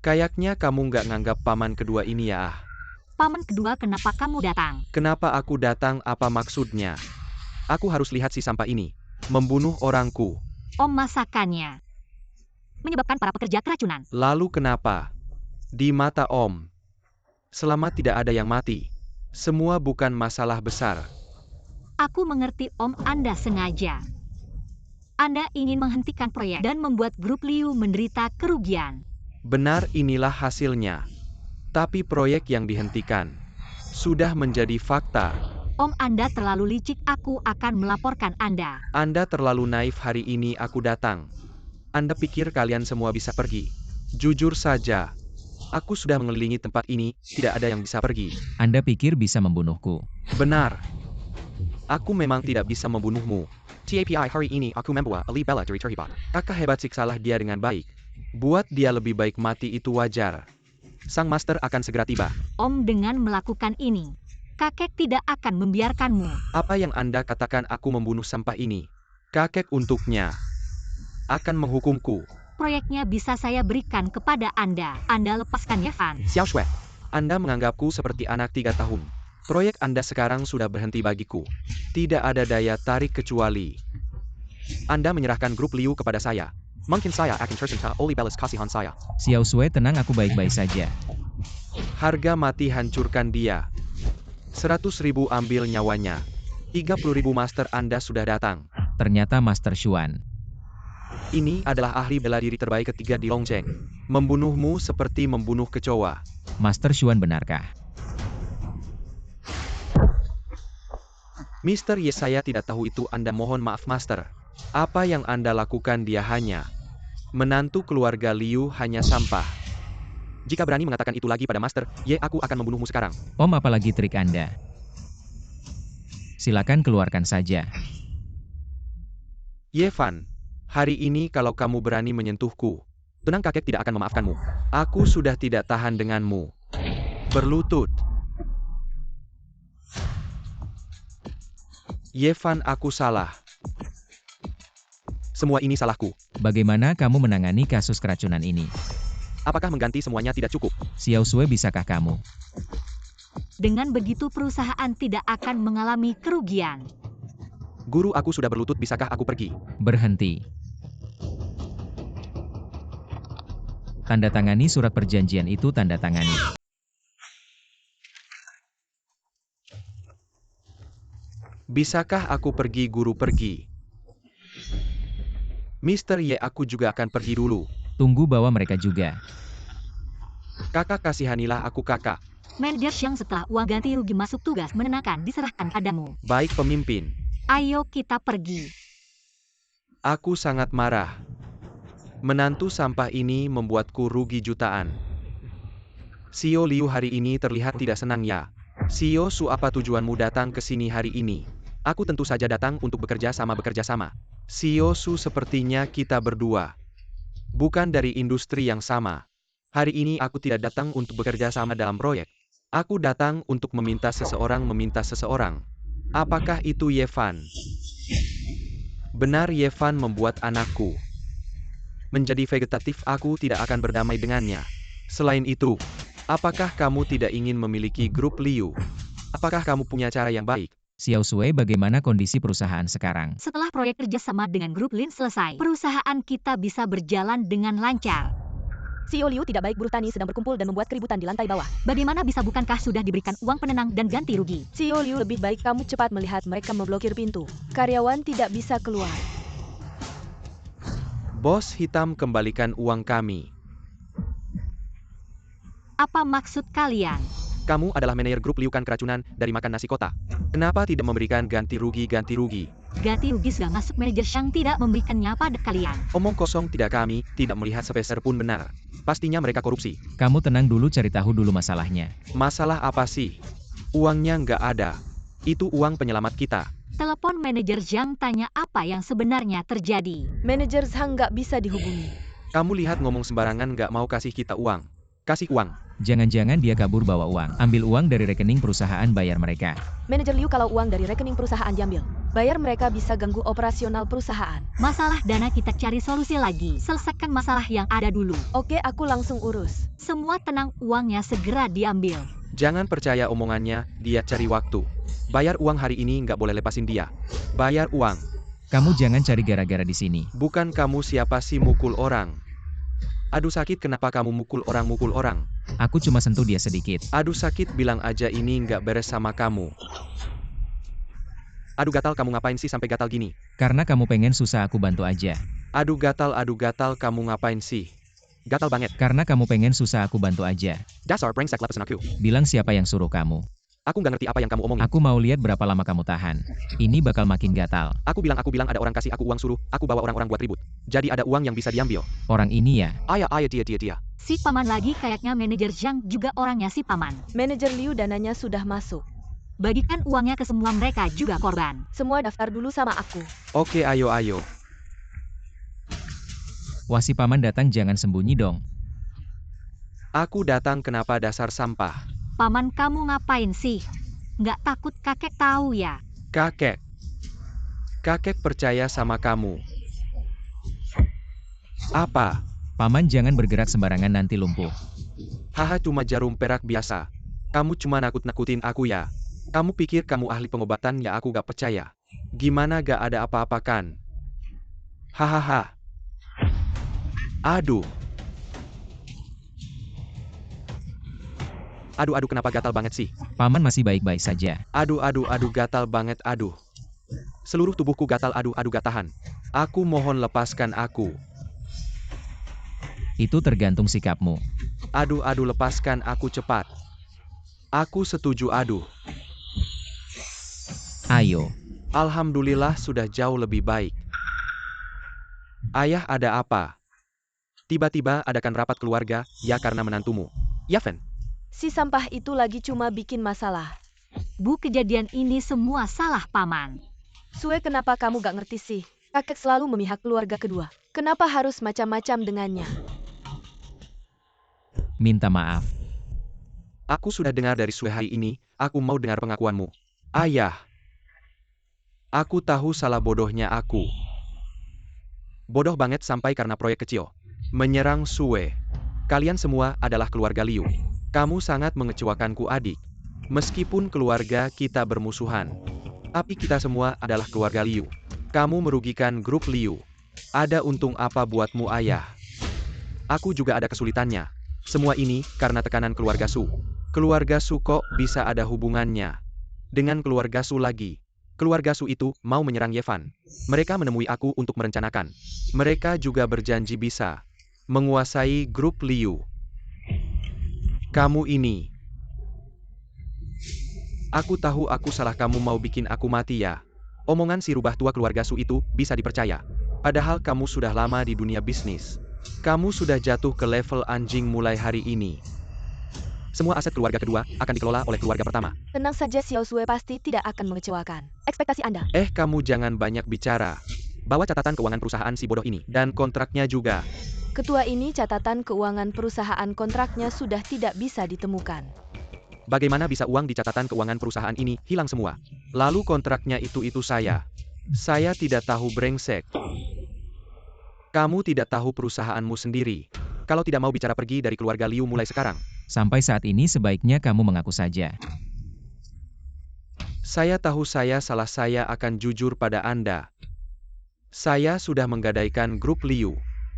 Kayaknya kamu nggak nganggap paman kedua ini ya ah. Paman kedua, kenapa kamu datang? Kenapa aku datang? Apa maksudnya? Aku harus lihat si sampah ini. Membunuh orangku. Om masakannya menyebabkan para pekerja keracunan. Lalu kenapa? Di mata Om, selama tidak ada yang mati, semua bukan masalah besar. Aku mengerti Om, Anda sengaja. Anda ingin menghentikan proyek dan membuat grup Liu menderita kerugian. Benar, inilah hasilnya. Tapi proyek yang dihentikan sudah menjadi fakta. Om, Anda terlalu licik, aku akan melaporkan Anda. Anda terlalu naif, hari ini aku datang. Anda pikir kalian semua bisa pergi? Jujur saja, aku sudah mengelilingi tempat ini, tidak ada yang bisa pergi. Anda pikir bisa membunuhku? Benar. Aku memang tidak bisa membunuhmu. Tapi hari ini aku membawa Ali Bella dari terlibat. Kakak hebat, siksalah dia dengan baik. Buat dia lebih baik mati, itu wajar. Sang master akan segera tiba. Om, dengan melakukan ini, kakek tidak akan membiarkanmu. Apa yang Anda katakan aku membunuh sampah ini? Kakek untuknya akan menghukumku. Proyeknya bisa saya berikan kepada Anda. Anda lepaskan Yevan. Xiao Sui, Anda menganggapku seperti anak 3 tahun. Proyek Anda sekarang sudah berhenti bagiku. Tidak ada daya tarik kecuali Anda menyerahkan grup Liu kepada saya. Mungkin saya akan tercinta oleh balas kasihan saya. Xiao Sui, tenang, aku baik-baik saja. Harga mati, hancurkan dia. 100.000 ambil nyawanya. 30.000 master Anda sudah datang. Ternyata Master Xuan. Ini adalah ahli bela diri terbaik ketiga di Longzheng. Membunuhmu seperti membunuh kecoa. Master Xuan, benarkah? Mr. Ye, saya tidak tahu itu Anda, mohon maaf Master. Apa yang Anda lakukan dia hanya menantu keluarga Liu hanya sampah. Jika berani mengatakan itu lagi pada Master Ye, aku akan membunuhmu sekarang. Om, apalagi trik Anda? Silakan keluarkan saja. Ye Fan, hari ini kalau kamu berani menyentuhku, tenang kakek tidak akan memaafkanmu. Aku sudah tidak tahan denganmu. Berlutut. Ye Fan, aku salah. Semua ini salahku. Bagaimana kamu menangani kasus keracunan ini? Apakah mengganti semuanya tidak cukup? Xiao Sui, bisakah kamu? Dengan begitu perusahaan tidak akan mengalami kerugian. Guru, aku sudah berlutut, bisakah aku pergi? Berhenti. Tanda tangani surat perjanjian itu, tanda tangani. Bisakah aku pergi, guru? Pergi. Mister Ye, aku juga akan pergi dulu. Tunggu, bawa mereka juga. Kakak, kasihanilah aku kakak. Manajer Xiang, setelah uang ganti rugi masuk tugas menenangkan diserahkan padamu. Baik pemimpin. Ayo kita pergi. Aku sangat marah. Menantu sampah ini membuatku rugi jutaan. Xiao Liu hari ini terlihat tidak senang ya. Xiao Su, apa tujuanmu datang ke sini hari ini? Aku tentu saja datang untuk bekerja sama. Xiao Su, sepertinya kita berdua bukan dari industri yang sama. Hari ini aku tidak datang untuk bekerja sama dalam proyek. Aku datang untuk meminta seseorang. Apakah itu Ye Fan? Benar, Ye Fan membuat anakku menjadi vegetatif. Aku tidak akan berdamai dengannya. Selain itu, apakah kamu tidak ingin memiliki grup Liu? Apakah kamu punya cara yang baik? Xiao Sui, bagaimana kondisi perusahaan sekarang? Setelah proyek kerjasama dengan grup Lin selesai, perusahaan kita bisa berjalan dengan lancar. CEO Liu tidak baik, buruh tani sedang berkumpul dan membuat keributan di lantai bawah. Bagaimana bisa, bukankah sudah diberikan uang penenang dan ganti rugi? CEO Liu, lebih baik kamu cepat melihat mereka memblokir pintu. Karyawan tidak bisa keluar. Bos hitam, kembalikan uang kami. Apa maksud kalian? Kamu adalah manajer grup Liu kan, keracunan dari makan nasi kota. Kenapa tidak memberikan ganti rugi? Ganti rugi sudah masuk, manajer Xiang tidak memberikannya pada kalian. Omong kosong, tidak, kami tidak melihat sepeser pun benar. Pastinya mereka korupsi. Kamu tenang dulu, cari tahu dulu masalahnya. Masalah apa sih? Uangnya nggak ada. Itu uang penyelamat kita. Telepon manajer Zhang, tanya apa yang sebenarnya terjadi. Manajer Zhang nggak bisa dihubungi. Kamu lihat ngomong sembarangan, nggak mau kasih kita uang. Kasih uang. Jangan-jangan dia kabur bawa uang. Ambil uang dari rekening perusahaan, bayar mereka. Manajer Liu, kalau uang dari rekening perusahaan diambil, bayar mereka bisa ganggu operasional perusahaan. Masalah dana kita cari solusi lagi. Selesaikan masalah yang ada dulu. Oke, aku langsung urus. Semua tenang, uangnya segera diambil. Jangan percaya omongannya, dia cari waktu. Bayar uang hari ini, nggak boleh lepasin dia. Bayar uang. Kamu jangan cari gara-gara di sini. Bukan kamu siapa sih mukul orang? Aduh sakit, kenapa kamu mukul orang? Aku cuma sentuh dia sedikit. Aduh sakit, bilang aja ini nggak beres sama kamu. Aduh gatal, kamu ngapain sih sampai gatal gini? Karena kamu pengen susah, aku bantu aja. Aduh gatal, kamu ngapain sih? Gatal banget. Karena kamu pengen susah, aku bantu aja. Dasar brengsek lapisan aku. Bilang siapa yang suruh kamu? Aku nggak ngerti apa yang kamu omongin. Aku mau lihat berapa lama kamu tahan. Ini bakal makin gatal. Aku bilang ada orang kasih aku uang, suruh aku bawa orang-orang buat ribut. Jadi ada uang yang bisa diambil. Orang ini ya? Ayah, dia. Si paman lagi, kayaknya manajer Zhang juga orangnya si paman. Manajer Liu, dananya sudah masuk. Bagikan uangnya ke semua mereka juga korban. Semua daftar dulu sama aku. Oke, ayo. Wah, si paman datang, jangan sembunyi dong. Aku datang, kenapa dasar sampah? Paman, kamu ngapain sih? Nggak takut kakek tahu ya? Kakek percaya sama kamu. Apa? Paman jangan bergerak sembarangan, nanti lumpuh. Haha, cuma jarum perak biasa. Kamu cuma nakut-nakutin aku ya? Kamu pikir kamu ahli pengobatan ya? Aku gak percaya. Gimana gak ada apa-apa kan? Hahaha. Aduh, kenapa gatal banget sih? Paman masih baik-baik saja. Aduh, gatal banget, aduh. Seluruh tubuhku gatal, aduh, gak tahan. Aku mohon lepaskan aku. Itu tergantung sikapmu. Aduh, lepaskan aku cepat. Aku setuju, aduh. Ayo. Alhamdulillah sudah jauh lebih baik. Ayah, ada apa? Tiba-tiba adakan rapat keluarga, ya karena menantumu. Yaven, Si sampah itu lagi cuma bikin masalah. Bu, kejadian ini semua salah paman. Sue, kenapa kamu gak ngerti sih? Kakek selalu memihak keluarga kedua. Kenapa harus macam-macam dengannya? Minta maaf. aku sudah dengar dari Sue hari ini, aku mau dengar pengakuanmu. Ayah, aku tahu salah bodohnya aku. Bodoh banget sampai karena proyek kecil. Menyerang Sue. Kalian semua adalah keluarga Liu. Kamu sangat mengecewakanku, adik. Meskipun keluarga kita bermusuhan, tapi kita semua adalah keluarga Liu. Kamu merugikan grup Liu. Ada untung apa buatmu, ayah? Aku juga ada kesulitannya. Semua ini karena tekanan keluarga Su. Keluarga Su kok bisa ada hubungannya dengan keluarga Su lagi? Keluarga Su itu mau menyerang Yevan. Mereka menemui aku untuk merencanakan. Mereka juga berjanji bisa menguasai grup Liu. Kamu ini. Aku tahu aku salah, kamu mau bikin aku mati ya. Omongan si rubah tua keluarga Su itu bisa dipercaya. Padahal kamu sudah lama di dunia bisnis. Kamu sudah jatuh ke level anjing mulai hari ini. Semua aset keluarga kedua akan dikelola oleh keluarga pertama. Tenang saja, Xiao Sue pasti tidak akan mengecewakan ekspektasi Anda. Kamu jangan banyak bicara. Bawa catatan keuangan perusahaan si bodoh ini, dan kontraknya juga. Ketua ini catatan keuangan perusahaan kontraknya sudah tidak bisa ditemukan. Bagaimana bisa uang di catatan keuangan perusahaan ini hilang semua? Lalu kontraknya itu saya. Saya tidak tahu, brengsek. Kamu tidak tahu perusahaanmu sendiri. Kalau tidak mau bicara, pergi dari keluarga Liu mulai sekarang. Sampai saat ini sebaiknya kamu mengaku saja. Saya tahu saya salah, saya akan jujur pada Anda. Saya sudah menggadaikan grup Liu.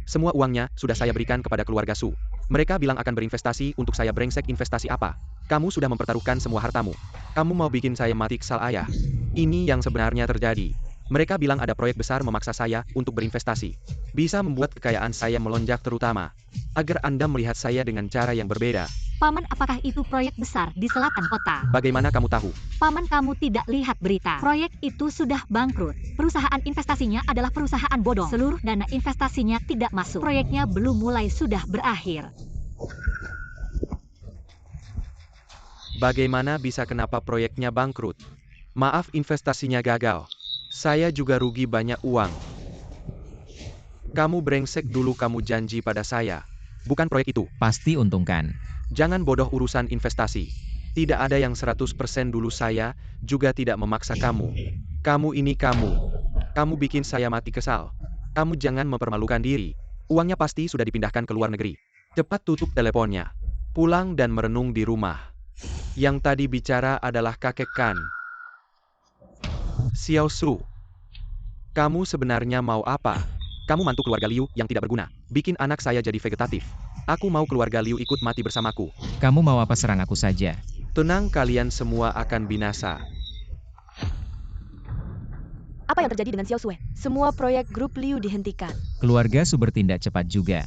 Semua uangnya sudah saya berikan kepada keluarga Su. Mereka bilang akan berinvestasi untuk saya, brengsek. Investasi apa? Kamu sudah mempertaruhkan semua hartamu. Kamu mau bikin saya mati, kesal, ayah. Ini yang sebenarnya terjadi. Mereka bilang ada proyek besar memaksa saya untuk berinvestasi. Bisa membuat kekayaan saya melonjak, terutama agar Anda melihat saya dengan cara yang berbeda. Paman, apakah itu proyek besar di selatan kota? Bagaimana kamu tahu? Paman, kamu tidak lihat berita. Proyek itu sudah bangkrut. Perusahaan investasinya adalah perusahaan bodong. Seluruh dana investasinya tidak masuk. Proyeknya belum mulai sudah berakhir. Bagaimana bisa, kenapa proyeknya bangkrut? Maaf, investasinya gagal. Saya juga rugi banyak uang. Kamu brengsek, dulu kamu janji pada saya. Bukan proyek itu. Pasti untungkan. Jangan bodoh urusan investasi. Tidak ada yang 100% dulu, saya juga tidak memaksa kamu. Kamu ini Kamu bikin saya mati, kesal. Kamu jangan mempermalukan diri. Uangnya pasti sudah dipindahkan ke luar negeri. Cepat tutup teleponnya. Pulang dan merenung di rumah. Yang tadi bicara adalah kakek kan? Xiao Su. Kamu sebenarnya mau apa? Kamu mantu keluarga Liu yang tidak berguna. Bikin anak saya jadi vegetatif. Aku mau keluarga Liu ikut mati bersamaku. Kamu mau apa, serang aku saja. Tenang, kalian semua akan binasa. Apa yang terjadi dengan Xiao Sue? Semua proyek grup Liu dihentikan. Keluarga Su bertindak cepat juga.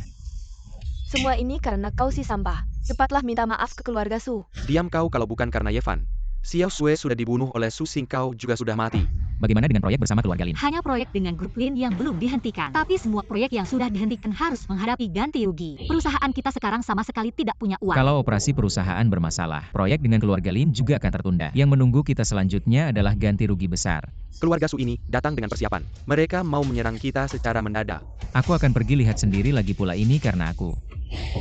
Semua ini karena kau si sampah. Cepatlah minta maaf ke keluarga Su. Diam kau, kalau bukan karena Yevan. Xiao Sue sudah dibunuh oleh Su Xingkao juga sudah mati. Bagaimana dengan proyek bersama keluarga Lin? Hanya proyek dengan grup Lin yang belum dihentikan. Tapi semua proyek yang sudah dihentikan harus menghadapi ganti rugi. Perusahaan kita sekarang sama sekali tidak punya uang. Kalau operasi perusahaan bermasalah, proyek dengan keluarga Lin juga akan tertunda. Yang menunggu kita selanjutnya adalah ganti rugi besar. Keluarga Su ini datang dengan persiapan. Mereka mau menyerang kita secara mendadak. Aku akan pergi lihat sendiri, lagi pula ini karena aku.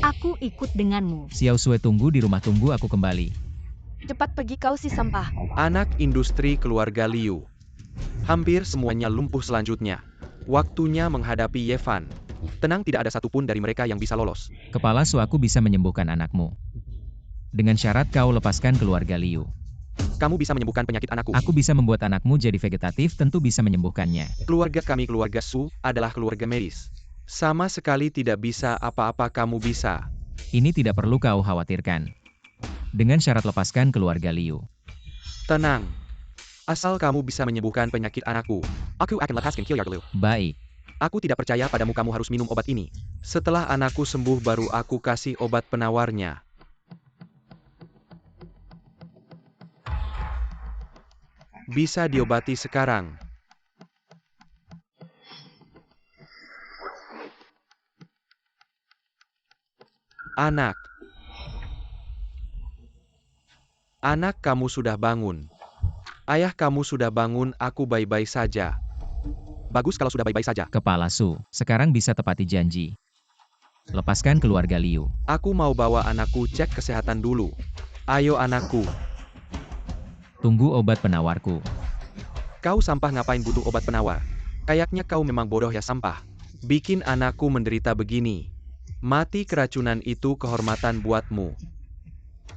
Aku ikut denganmu. Xiao Sue tunggu di rumah, tunggu aku kembali. Cepat pergi kau si sampah. Anak industri keluarga Liu. Hampir semuanya lumpuh selanjutnya. Waktunya menghadapi Yevan. Tenang, tidak ada satupun dari mereka yang bisa lolos. Kepala Su, aku bisa menyembuhkan anakmu. Dengan syarat kau lepaskan keluarga Liu. Kamu bisa menyembuhkan penyakit anakku. Aku bisa membuat anakmu jadi vegetatif, tentu bisa menyembuhkannya. Keluarga kami, keluarga Su, adalah keluarga medis. Sama sekali tidak bisa apa-apa, kamu bisa. Ini tidak perlu kau khawatirkan. Dengan syarat lepaskan keluarga Liu. Tenang. Asal kamu bisa menyembuhkan penyakit anakku, aku akan lepaskan keluarga Liu. Baik. Aku tidak percaya padamu, kamu harus minum obat ini. Setelah anakku sembuh baru aku kasih obat penawarnya. Bisa diobati sekarang. Anak. Anak, kamu sudah bangun. Ayah, kamu sudah bangun, aku baik-baik saja. Bagus kalau sudah baik-baik saja. Kepala Su, sekarang bisa tepati janji. Lepaskan keluarga Liu. Aku mau bawa anakku cek kesehatan dulu. Ayo anakku. Tunggu obat penawarku. Kau sampah, ngapain butuh obat penawar? Kayaknya kau memang bodoh ya, sampah. Bikin anakku menderita begini. Mati keracunan itu kehormatan buatmu.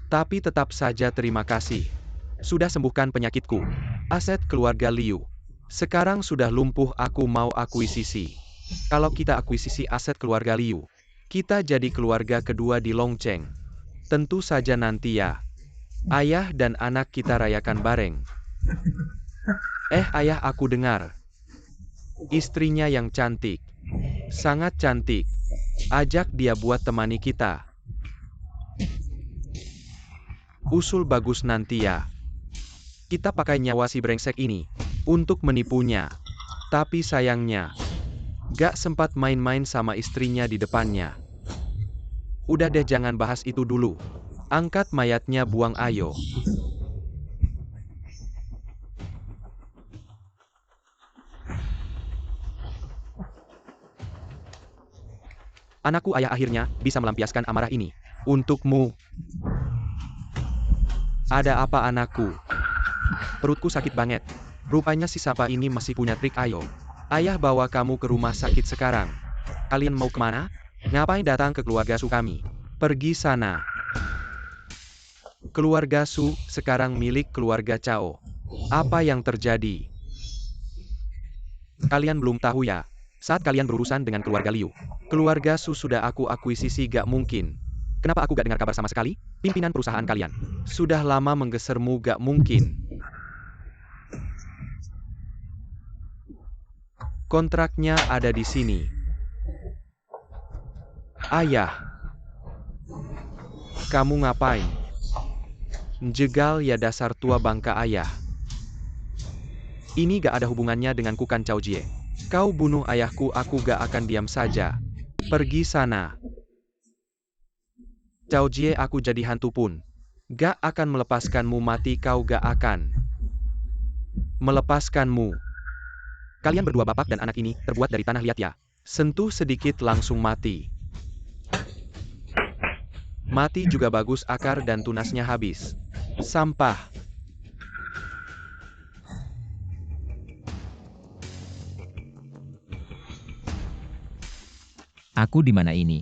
Tapi tetap saja terima kasih. Sudah sembuhkan penyakitku. Aset keluarga Liu. Sekarang sudah lumpuh, aku mau akuisisi. Kalau kita akuisisi aset keluarga Liu, kita jadi keluarga kedua di Longcheng. Tentu saja nanti ya. Ayah dan anak kita rayakan bareng. Ayah, aku dengar. Istrinya yang cantik. Sangat cantik. Ajak dia buat temani kita. Usul bagus nanti ya. Kita pakai nyawa si brengsek ini untuk menipunya. Tapi sayangnya, gak sempat main-main sama istrinya di depannya. Udah deh, jangan bahas itu dulu. Angkat mayatnya, buang ayo. Anakku, ayah akhirnya bisa melampiaskan amarah ini. Untukmu. Ada apa anakku? Perutku sakit banget. Rupanya si Sapa ini masih punya trik. Ayo. Ayah bawa kamu ke rumah sakit sekarang. Kalian mau kemana? Ngapain datang ke keluarga Su kami? Pergi sana. Keluarga Su sekarang milik keluarga Cao. Apa yang terjadi? Kalian belum tahu ya? Saat kalian berurusan dengan keluarga Liu, keluarga Su sudah aku akuisisi. Gak mungkin. Kenapa aku gak dengar kabar sama sekali? Pimpinan perusahaan kalian sudah lama menggesermu. Gak mungkin. Kontraknya ada di sini. Ayah. Kamu ngapain? Jegal ya, dasar tua bangka ayah. Ini gak ada hubungannya dengan Kukan Cao Jie. Kau bunuh ayahku, aku gak akan diam saja. Pergi sana. Cao Jie, aku jadi hantu pun gak akan melepaskanmu. Mati kau, gak akan melepaskanmu. Kalian berdua, bapak dan anak ini, terbuat dari tanah liat ya. Sentuh sedikit langsung mati. Mati juga bagus, akar dan tunasnya habis. Sampah. Aku di mana ini?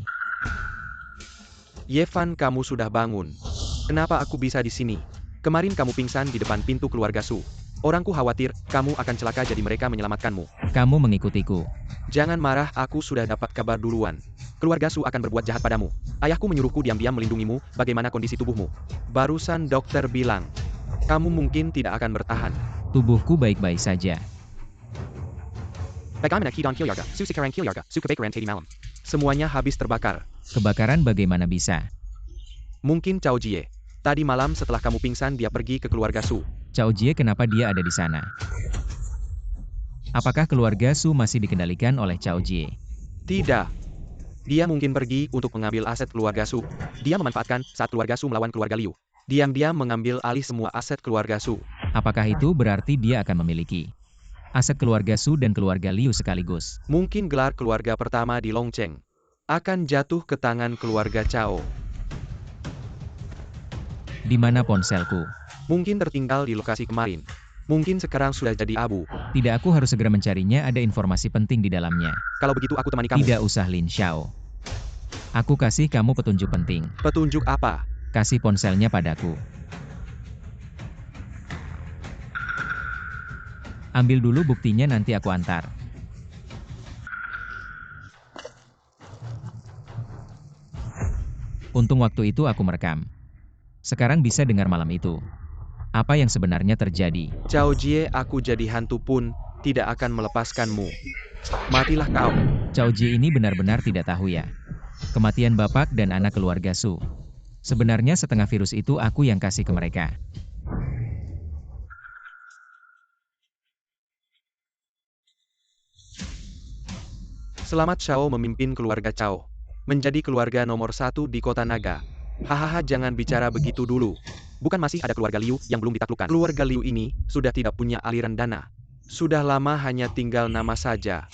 Yevan, kamu sudah bangun. Kenapa aku bisa di sini? Kemarin kamu pingsan di depan pintu keluarga Su. Orangku khawatir kamu akan celaka, jadi mereka menyelamatkanmu. Kamu mengikutiku. Jangan marah, aku sudah dapat kabar duluan. Keluarga Su akan berbuat jahat padamu. Ayahku menyuruhku diam-diam melindungimu. Bagaimana kondisi tubuhmu? Barusan dokter bilang, kamu mungkin tidak akan bertahan. Tubuhku baik-baik saja. Bagaimana keadaan keluarga Su sekarang? Keluarga Su kebakaran tadi malam. Semuanya habis terbakar. Kebakaran bagaimana bisa? Mungkin Cao Jie. Tadi malam setelah kamu pingsan, dia pergi ke keluarga Su. Cao Jie, kenapa dia ada di sana? Apakah keluarga Su masih dikendalikan oleh Cao Jie? Tidak. Dia mungkin pergi untuk mengambil aset keluarga Su. Dia memanfaatkan saat keluarga Su melawan keluarga Liu. Diam-diam mengambil alih semua aset keluarga Su. Apakah itu berarti dia akan memiliki aset keluarga Su dan keluarga Liu sekaligus? Mungkin gelar keluarga pertama di Longcheng akan jatuh ke tangan keluarga Cao. Di mana ponselku? Mungkin tertinggal di lokasi kemarin. Mungkin sekarang sudah jadi abu. Tidak, aku harus segera mencarinya, ada informasi penting di dalamnya. Kalau begitu aku temani kamu. Tidak usah, Lin Xiao. Aku kasih kamu petunjuk penting. Petunjuk apa? Kasih ponselnya padaku. Ambil dulu buktinya, nanti aku antar. Untung waktu itu aku merekam. Sekarang bisa dengar malam itu. Apa yang sebenarnya terjadi? Cao Jie, aku jadi hantu pun tidak akan melepaskanmu. Matilah kau. Cao Jie ini benar-benar tidak tahu ya. Kematian bapak dan anak keluarga Su. Sebenarnya setengah virus itu aku yang kasih ke mereka. Selamat Xiao memimpin keluarga Cao. menjadi keluarga nomor 1 di kota naga. Hahaha, jangan bicara begitu dulu. Bukan masih ada keluarga Liu yang belum ditaklukkan. Keluarga Liu ini sudah tidak punya aliran dana. Sudah lama hanya tinggal nama saja.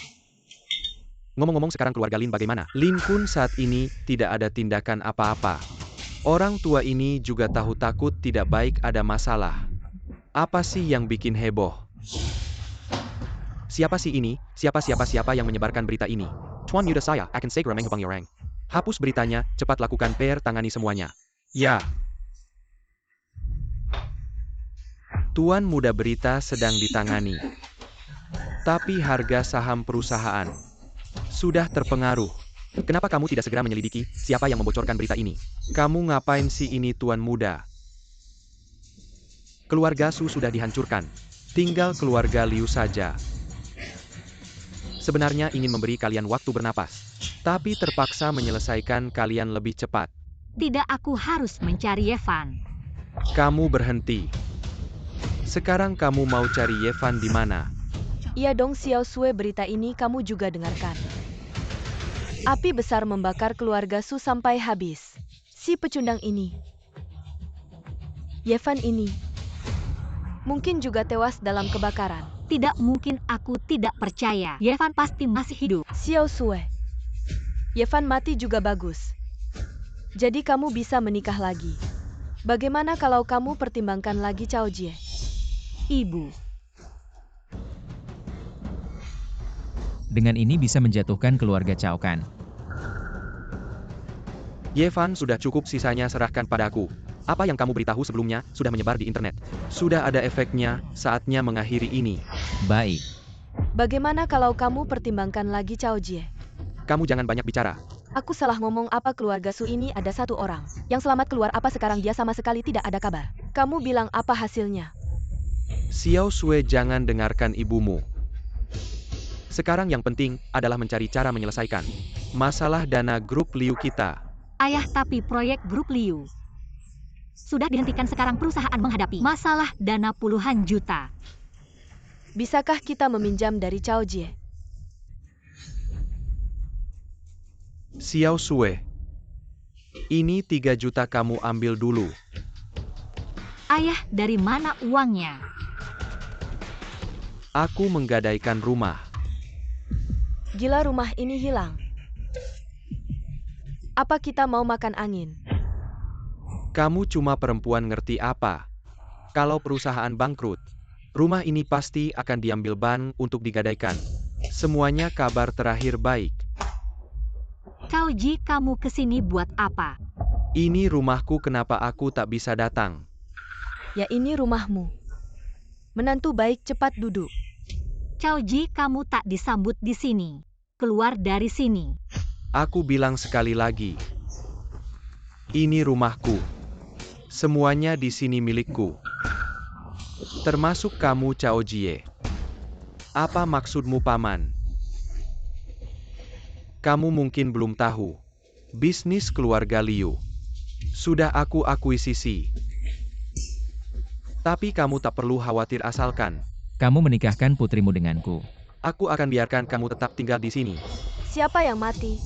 Ngomong-ngomong, sekarang keluarga Lin bagaimana? Lin Kun saat ini tidak ada tindakan apa-apa. Orang tua ini juga tahu takut tidak baik ada masalah. Apa sih yang bikin heboh? Siapa sih ini? Siapa yang menyebarkan berita ini? Tuan muda saya akan segera menghubungi orang. Hapus beritanya, cepat lakukan PR, tangani semuanya. Ya. Tuan muda, berita sedang ditangani. Tapi harga saham perusahaan sudah terpengaruh. Kenapa kamu tidak segera menyelidiki siapa yang membocorkan berita ini? Kamu ngapain sih ini, Tuan muda? Keluarga Su sudah dihancurkan. Tinggal keluarga Liu saja. Sebenarnya ingin memberi kalian waktu bernapas, tapi terpaksa menyelesaikan kalian lebih cepat. Tidak, aku harus mencari Yevan. Kamu berhenti. Sekarang kamu mau cari Yevan di mana? Iya dong Xiao Sue, berita ini kamu juga dengarkan. Api besar membakar keluarga Su sampai habis. Si pecundang ini, Yevan ini, mungkin juga tewas dalam kebakaran. Tidak mungkin, aku tidak percaya. Yevan pasti masih hidup. Xiao Sue, Yevan mati juga bagus. Jadi kamu bisa menikah lagi. Bagaimana kalau kamu pertimbangkan lagi Cao Jie? Ibu, Dengan ini bisa menjatuhkan keluarga Cao Kan. Yevan sudah cukup, sisanya serahkan padaku. Apa yang kamu beritahu sebelumnya sudah menyebar di internet. Sudah ada efeknya, saatnya mengakhiri ini. Baik. Bagaimana kalau kamu pertimbangkan lagi Cao Jie? Kamu jangan banyak bicara. Aku salah ngomong, apa keluarga Su ini ada satu orang yang selamat keluar, apa sekarang dia sama sekali tidak ada kabar? Kamu bilang apa hasilnya? Xiao Sue, jangan dengarkan ibumu. Sekarang yang penting adalah mencari cara menyelesaikan masalah dana grup Liu kita. ayah, tapi proyek grup Liu sudah dihentikan. Sekarang perusahaan menghadapi masalah dana puluhan juta. Bisakah kita meminjam dari Cao Jie? Xiao Sue, ini 3 juta kamu ambil dulu. Ayah, dari mana uangnya? Aku menggadaikan rumah. Gila, rumah ini hilang. Apa kita mau makan angin? Kamu cuma perempuan, ngerti apa? Kalau perusahaan bangkrut, rumah ini pasti akan diambil bank untuk digadaikan. Semuanya kabar terakhir baik. Cao Ji, kamu kesini buat apa? Ini rumahku, kenapa aku tak bisa datang? Ya, ini rumahmu. Menantu baik, cepat duduk. Cao Ji, kamu tak disambut di sini. Keluar dari sini. Aku bilang sekali lagi. Ini rumahku. Semuanya di sini milikku. Termasuk kamu, Cao Jie. Apa maksudmu, Paman? Kamu mungkin belum tahu. Bisnis keluarga Liu sudah aku akuisisi. Tapi kamu tak perlu khawatir, asalkan Kamu menikahkan putrimu denganku. aku akan biarkan kamu tetap tinggal di sini. Siapa yang mati?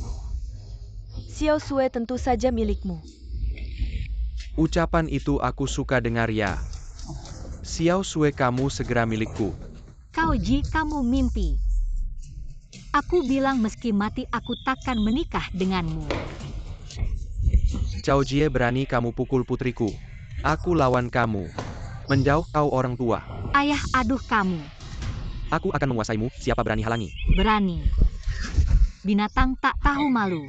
Xiao Sue tentu saja milikmu. Ucapan itu aku suka dengar ya. Xiao Sue, kamu segera milikku. Cao Ji, kamu mimpi. Aku bilang meski mati aku takkan menikah denganmu. Cao Jie, berani kamu pukul putriku. Aku lawan kamu. Menjauh kau, orang tua. Ayah, aduh kamu. Aku akan menguasaimu, siapa berani halangi? Berani. Binatang tak tahu malu.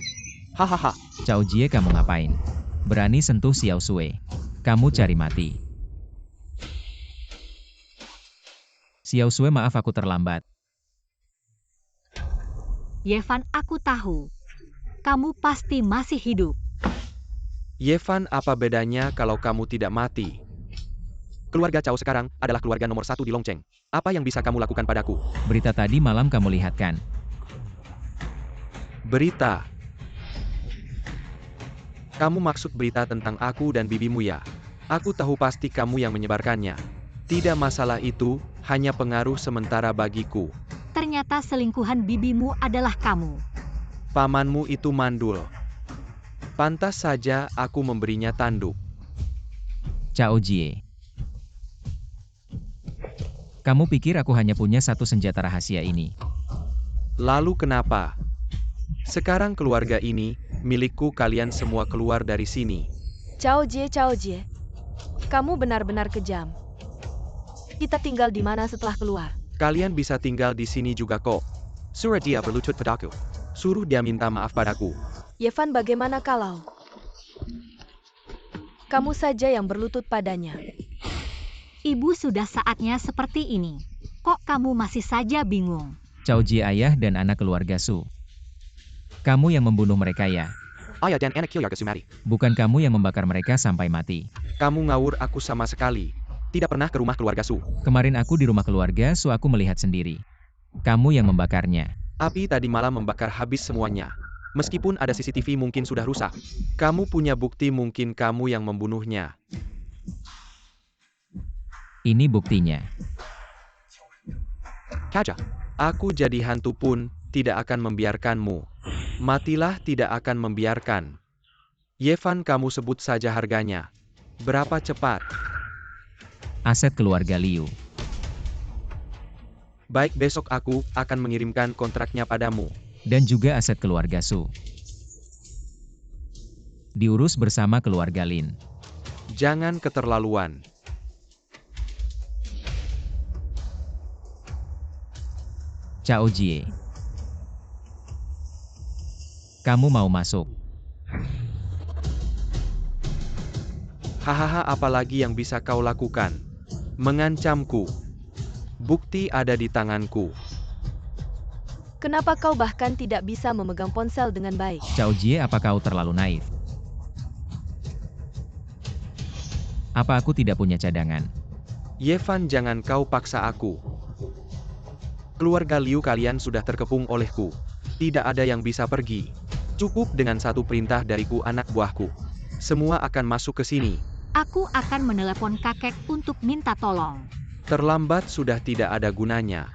Hahaha. Cao Jie, kamu ngapain? Berani sentuh Xiao Sue. Kamu cari mati. Xiao Sue, maaf aku terlambat. Yevan, aku tahu. Kamu pasti masih hidup. Yevan, apa bedanya kalau kamu tidak mati? Keluarga Cao sekarang adalah keluarga nomor 1 di Longcheng. Apa yang bisa kamu lakukan padaku? Berita tadi malam kamu lihat kan? Berita. Kamu maksud berita tentang aku dan bibimu ya? Aku tahu pasti kamu yang menyebarkannya. Tidak masalah, itu hanya pengaruh sementara bagiku. Ternyata selingkuhan bibimu adalah kamu. Pamanmu itu mandul. Pantas saja aku memberinya tanduk. Cao Jie. Kamu pikir aku hanya punya satu senjata rahasia ini? Lalu kenapa? Sekarang keluarga ini, milikku, kalian semua keluar dari sini. Cao Jie, kamu benar-benar kejam. Kita tinggal di mana setelah keluar? Kalian bisa tinggal di sini juga kok. Suruh dia berlutut padaku. Suruh dia minta maaf padaku. Yevan, bagaimana kalau kamu saja yang berlutut padanya? Ibu, sudah saatnya seperti ini. Kok kamu masih saja bingung? Cao Jie ayah dan anak keluarga Su. Kamu yang membunuh mereka ya? Ayah dan anak keluarga Sumari. Bukan kamu yang membakar mereka sampai mati. Kamu ngawur, aku sama sekali tidak pernah ke rumah keluarga Su. Kemarin aku di rumah keluarga Su, aku melihat sendiri. Kamu yang membakarnya. Api tadi malam membakar habis semuanya. Meskipun ada CCTV mungkin sudah rusak. Kamu punya bukti, mungkin kamu yang membunuhnya. Ini buktinya. Kaca. Aku jadi hantu pun tidak akan membiarkanmu. Matilah, tidak akan membiarkan. Yevan, kamu sebut saja harganya. Berapa cepat? Aset keluarga Liu. Baik, besok aku akan mengirimkan kontraknya padamu. Dan juga aset keluarga Su. Diurus bersama keluarga Lin. Jangan keterlaluan. Cao Jie. Kamu mau masuk? Hahaha, apalagi yang bisa kau lakukan? Mengancamku. Bukti ada di tanganku. Kenapa kau bahkan tidak bisa memegang ponsel dengan baik? Cao Jie, apa kau terlalu naif? Apa aku tidak punya cadangan? Yevan, jangan kau paksa aku. Keluarga Liu kalian sudah terkepung olehku. Tidak ada yang bisa pergi. Cukup dengan satu perintah dariku, anak buahku. Semua akan masuk ke sini. Aku akan menelepon kakek untuk minta tolong. Terlambat, sudah tidak ada gunanya.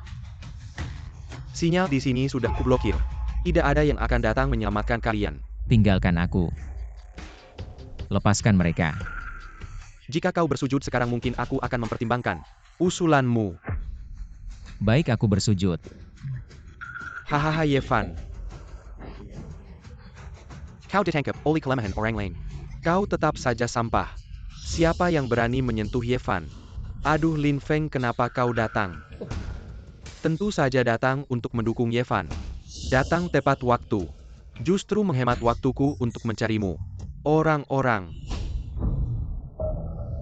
Sinyal di sini sudah kublokir. Tidak ada yang akan datang menyelamatkan kalian. Tinggalkan aku. Lepaskan mereka. Jika kau bersujud sekarang, mungkin aku akan mempertimbangkan usulanmu. Baik, aku bersujud. Hahaha, Yevan. Kau ditangkap oleh kelemahan orang lain. Kau tetap saja sampah. Siapa yang berani menyentuh Yevan? Aduh, Lin Feng, kenapa kau datang? Tentu saja datang untuk mendukung Yevan. Datang tepat waktu. Justru menghemat waktuku untuk mencarimu. Orang-orang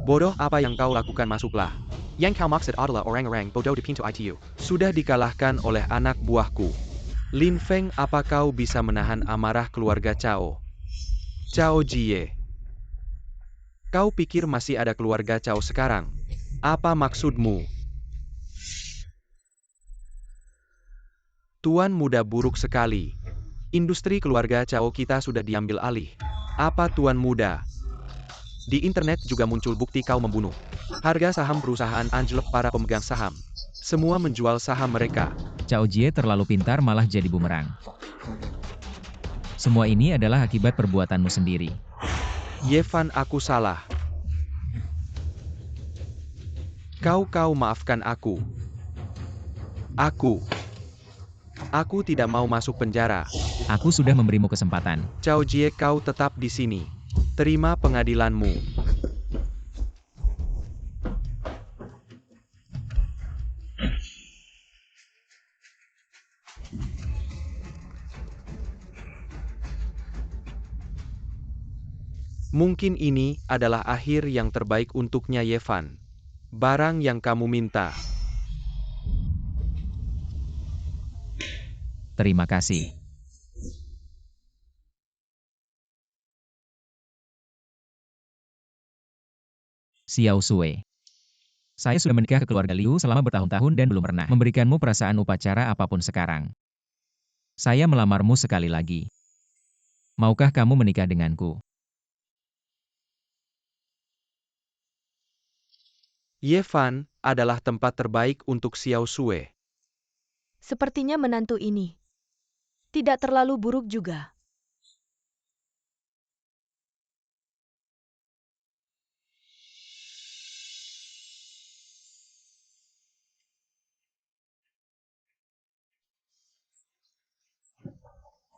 bodoh, apa yang kau lakukan? Masuklah. Yang kau maksud adalah orang-orang bodoh di pintu ITU. Sudah dikalahkan oleh anak buahku. Lin Feng, apa kau bisa menahan amarah keluarga Cao? Cao Jie. Kau pikir masih ada keluarga Cao sekarang? Apa maksudmu? Tuan muda, buruk sekali. Industri keluarga Cao kita sudah diambil alih. Apa tuan muda? Di internet juga muncul bukti kau membunuh. Harga saham perusahaan anjlok, para pemegang saham semua menjual saham mereka. Cao Jie terlalu pintar, malah jadi bumerang. Semua ini adalah akibat perbuatanmu sendiri. Yevan, aku salah. Kau maafkan aku. Aku tidak mau masuk penjara. Aku sudah memberimu kesempatan. Cao Jie, kau tetap di sini. Terima pengadilanmu. Mungkin ini adalah akhir yang terbaik untuknya, Yevan. Barang yang kamu minta. Terima kasih. Xiao Sui. Saya sudah menikah ke keluarga Liu selama bertahun-tahun dan belum pernah memberikanmu perasaan upacara apapun sekarang. Saya melamarmu sekali lagi. Maukah kamu menikah denganku? Yevan adalah tempat terbaik untuk Xiao Sui. Sepertinya menantu ini tidak terlalu buruk juga.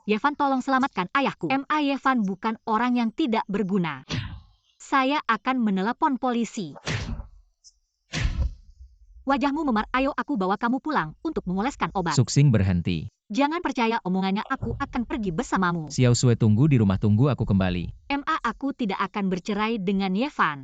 Yevan, tolong selamatkan ayahku. Ma, Yevan bukan orang yang tidak berguna. Saya akan menelepon polisi. Wajahmu memar, ayo aku bawa kamu pulang untuk mengoleskan obat. Suxing berhenti. Jangan percaya omongannya, aku akan pergi bersamamu. Xiao Sui tunggu di rumah tunggu aku kembali. Ma, aku tidak akan bercerai dengan Yevan.